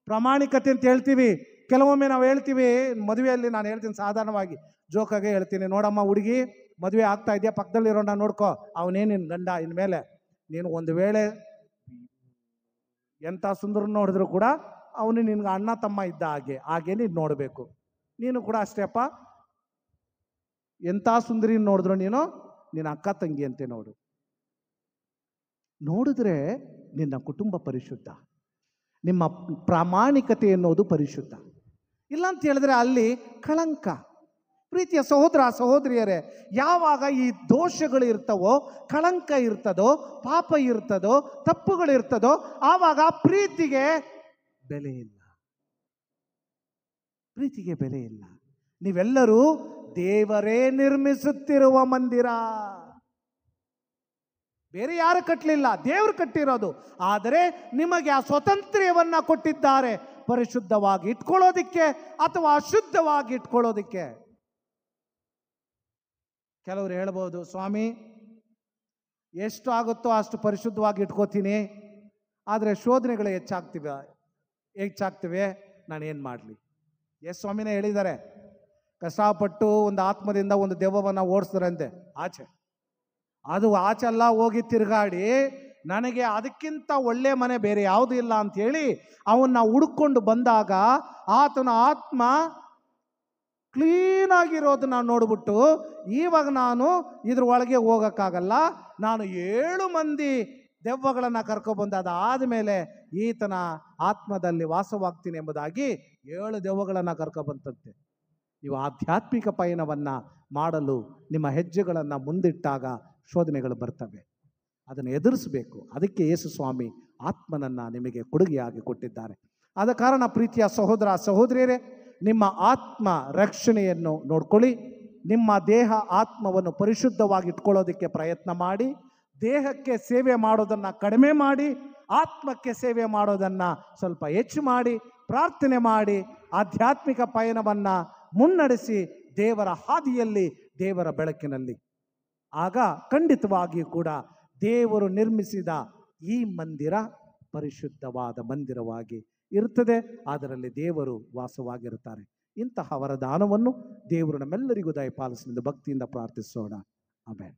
ಪ್ರಾಮಾಣಿಕತೆ ಅಂತ ಹೇಳ್ತೀವಿ. ಕೆಲವೊಮ್ಮೆ ನಾವು ಹೇಳ್ತೀವಿ, ಮದುವೆಯಲ್ಲಿ ನಾನು ಹೇಳ್ತೀನಿ, ಸಾಧಾರಣವಾಗಿ ಜೋಕಾಗೆ ಹೇಳ್ತೀನಿ, ನೋಡಮ್ಮ ಹುಡುಗಿ ಮದುವೆ ಆಗ್ತಾ ಇದೆಯಾ, ಪಕ್ಕದಲ್ಲಿರೋಣ ನೋಡ್ಕೋ, ಅವನೇನು ನಿನ್ನ ಗಂಡ. ಇನ್ಮೇಲೆ ನೀನು ಒಂದು ವೇಳೆ ಎಂಥ ಸುಂದರ ನೋಡಿದ್ರು ಕೂಡ ಅವನು ನಿನ್ಗೆ ಅಣ್ಣ ತಮ್ಮ ಇದ್ದ ಹಾಗೆ ನೀನು ನೋಡಬೇಕು. ನೀನು ಕೂಡ ಅಷ್ಟೇಪ್ಪ, ಎಂಥ ಸುಂದರಿ ನೋಡಿದ್ರು ನೀನು ನಿನ್ನ ಅಕ್ಕ ತಂಗಿ ಅಂತೆ ನೋಡು. ನೋಡಿದ್ರೆ ನಿನ್ನ ಕುಟುಂಬ ಪರಿಶುದ್ಧ, ನಿಮ್ಮ ಪ್ರಾಮಾಣಿಕತೆ ಎನ್ನುವುದು ಪರಿಶುದ್ಧ. ಇಲ್ಲ ಅಂತ ಹೇಳಿದ್ರೆ ಅಲ್ಲಿ ಕಳಂಕ. ಪ್ರೀತಿಯ ಸಹೋದರ ಸಹೋದರಿಯರೇ, ಯಾವಾಗ ಈ ದೋಷಗಳು ಇರ್ತವೋ, ಕಳಂಕ ಇರ್ತದೋ, ಪಾಪ ಇರ್ತದೋ, ತಪ್ಪುಗಳಿರ್ತದೋ, ಆವಾಗ ಪ್ರೀತಿಗೆ ಬೆಲೆ ಇಲ್ಲ. ಪ್ರೀತಿಗೆ ಬೆಲೆ ಇಲ್ಲ. ನೀವೆಲ್ಲರೂ ದೇವರೇ ನಿರ್ಮಿಸುತ್ತಿರುವ ಮಂದಿರ. ಬೇರೆ ಯಾರು ಕಟ್ಟಲಿಲ್ಲ, ದೇವರು ಕಟ್ಟಿರೋದು. ಆದರೆ ನಿಮಗೆ ಆ ಸ್ವಾತಂತ್ರ್ಯವನ್ನ ಕೊಟ್ಟಿದ್ದಾರೆ, ಪರಿಶುದ್ಧವಾಗಿ ಇಟ್ಕೊಳ್ಳೋದಿಕ್ಕೆ ಅಥವಾ ಅಶುದ್ಧವಾಗಿ ಇಟ್ಕೊಳ್ಳೋದಿಕ್ಕೆ. ಕೆಲವರು ಹೇಳ್ಬೋದು, ಸ್ವಾಮಿ ಎಷ್ಟು ಆಗುತ್ತೋ ಅಷ್ಟು ಪರಿಶುದ್ಧವಾಗಿ ಇಟ್ಕೋತೀನಿ, ಆದರೆ ಶೋಧನೆಗಳು ಹೆಚ್ಚಾಗ್ತಿವೆ, ನಾನೇನು ಮಾಡಲಿ? ಎಸ್ ಸ್ವಾಮಿನೇ ಹೇಳಿದ್ದಾರೆ, ಕಷ್ಟಪಟ್ಟು ಒಂದು ಆತ್ಮದಿಂದ ಒಂದು ದೆವ್ವವನ್ನು ಓಡಿಸಿದ್ರಂತೆ ಆಚೆ. ಅದು ಆಚೆಲ್ಲ ಹೋಗಿ ತಿರುಗಾಡಿ ನನಗೆ ಅದಕ್ಕಿಂತ ಒಳ್ಳೆ ಮನೆ ಬೇರೆ ಯಾವುದೂ ಇಲ್ಲ ಅಂಥೇಳಿ ಅವನ್ನ ಹುಡುಕೊಂಡು ಬಂದಾಗ ಆತನ ಆತ್ಮ ಕ್ಲೀನಾಗಿರೋದನ್ನ ನೋಡ್ಬಿಟ್ಟು, ಇವಾಗ ನಾನು ಇದ್ರ ಒಳಗೆ ಹೋಗೋಕ್ಕಾಗಲ್ಲ, ನಾನು 7 ಮಂದಿ ದೆವ್ವಗಳನ್ನು ಕರ್ಕೊಬಂದು ಅದಾದಮೇಲೆ ಈತನ ಆತ್ಮದಲ್ಲಿ ವಾಸವಾಗ್ತೀನಿ ಎಂಬುದಾಗಿ 7 ದೆವ್ವಗಳನ್ನು ಕರ್ಕೊಬಂತಂತೆ. ನೀವು ಆಧ್ಯಾತ್ಮಿಕ ಪಯಣವನ್ನು ಮಾಡಲು ನಿಮ್ಮ ಹೆಜ್ಜೆಗಳನ್ನು ಮುಂದಿಟ್ಟಾಗ ಶೋಧನೆಗಳು ಬರ್ತವೆ, ಅದನ್ನು ಎದುರಿಸಬೇಕು. ಅದಕ್ಕೆ ಯೇಸು ಸ್ವಾಮಿ ಆತ್ಮನನ್ನು ನಿಮಗೆ ಕೊಡುಗೆಯಾಗಿ ಕೊಟ್ಟಿದ್ದಾರೆ. ಆದ ಕಾರಣ ಪ್ರೀತಿಯ ಸಹೋದರ ಸಹೋದರಿಯರೇ, ನಿಮ್ಮ ಆತ್ಮ ರಕ್ಷಣೆಯನ್ನು ನೋಡ್ಕೊಳ್ಳಿ. ನಿಮ್ಮ ದೇಹ ಆತ್ಮವನ್ನು ಪರಿಶುದ್ಧವಾಗಿ ಇಟ್ಕೊಳ್ಳೋದಕ್ಕೆ ಪ್ರಯತ್ನ ಮಾಡಿ. ದೇಹಕ್ಕೆ ಸೇವೆ ಮಾಡೋದನ್ನು ಕಡಿಮೆ ಮಾಡಿ, ಆತ್ಮಕ್ಕೆ ಸೇವೆ ಮಾಡೋದನ್ನು ಸ್ವಲ್ಪ ಹೆಚ್ಚು ಮಾಡಿ, ಪ್ರಾರ್ಥನೆ ಮಾಡಿ, ಆಧ್ಯಾತ್ಮಿಕ ಪಯಣವನ್ನು ಮುನ್ನಡೆಸಿ ದೇವರ ಹಾದಿಯಲ್ಲಿ, ದೇವರ ಬೆಳಕಿನಲ್ಲಿ. ಆಗ ಖಂಡಿತವಾಗಿಯೂ ಕೂಡ ದೇವರು ನಿರ್ಮಿಸಿದ ಈ ಮಂದಿರ ಪರಿಶುದ್ಧವಾದ ಮಂದಿರವಾಗಿ ಇರುತ್ತದೆ. ಅದರಲ್ಲಿ ದೇವರು ವಾಸವಾಗಿರುತ್ತಾರೆ. ಇಂತಹ ವರದಾನವನ್ನು ದೇವರು ನಮ್ಮೆಲ್ಲರಿಗೂ ದಯಪಾಲಿಸಲೆಂದು ಭಕ್ತಿಯಿಂದ ಪ್ರಾರ್ಥಿಸೋಣ. ಆಮೆನ್.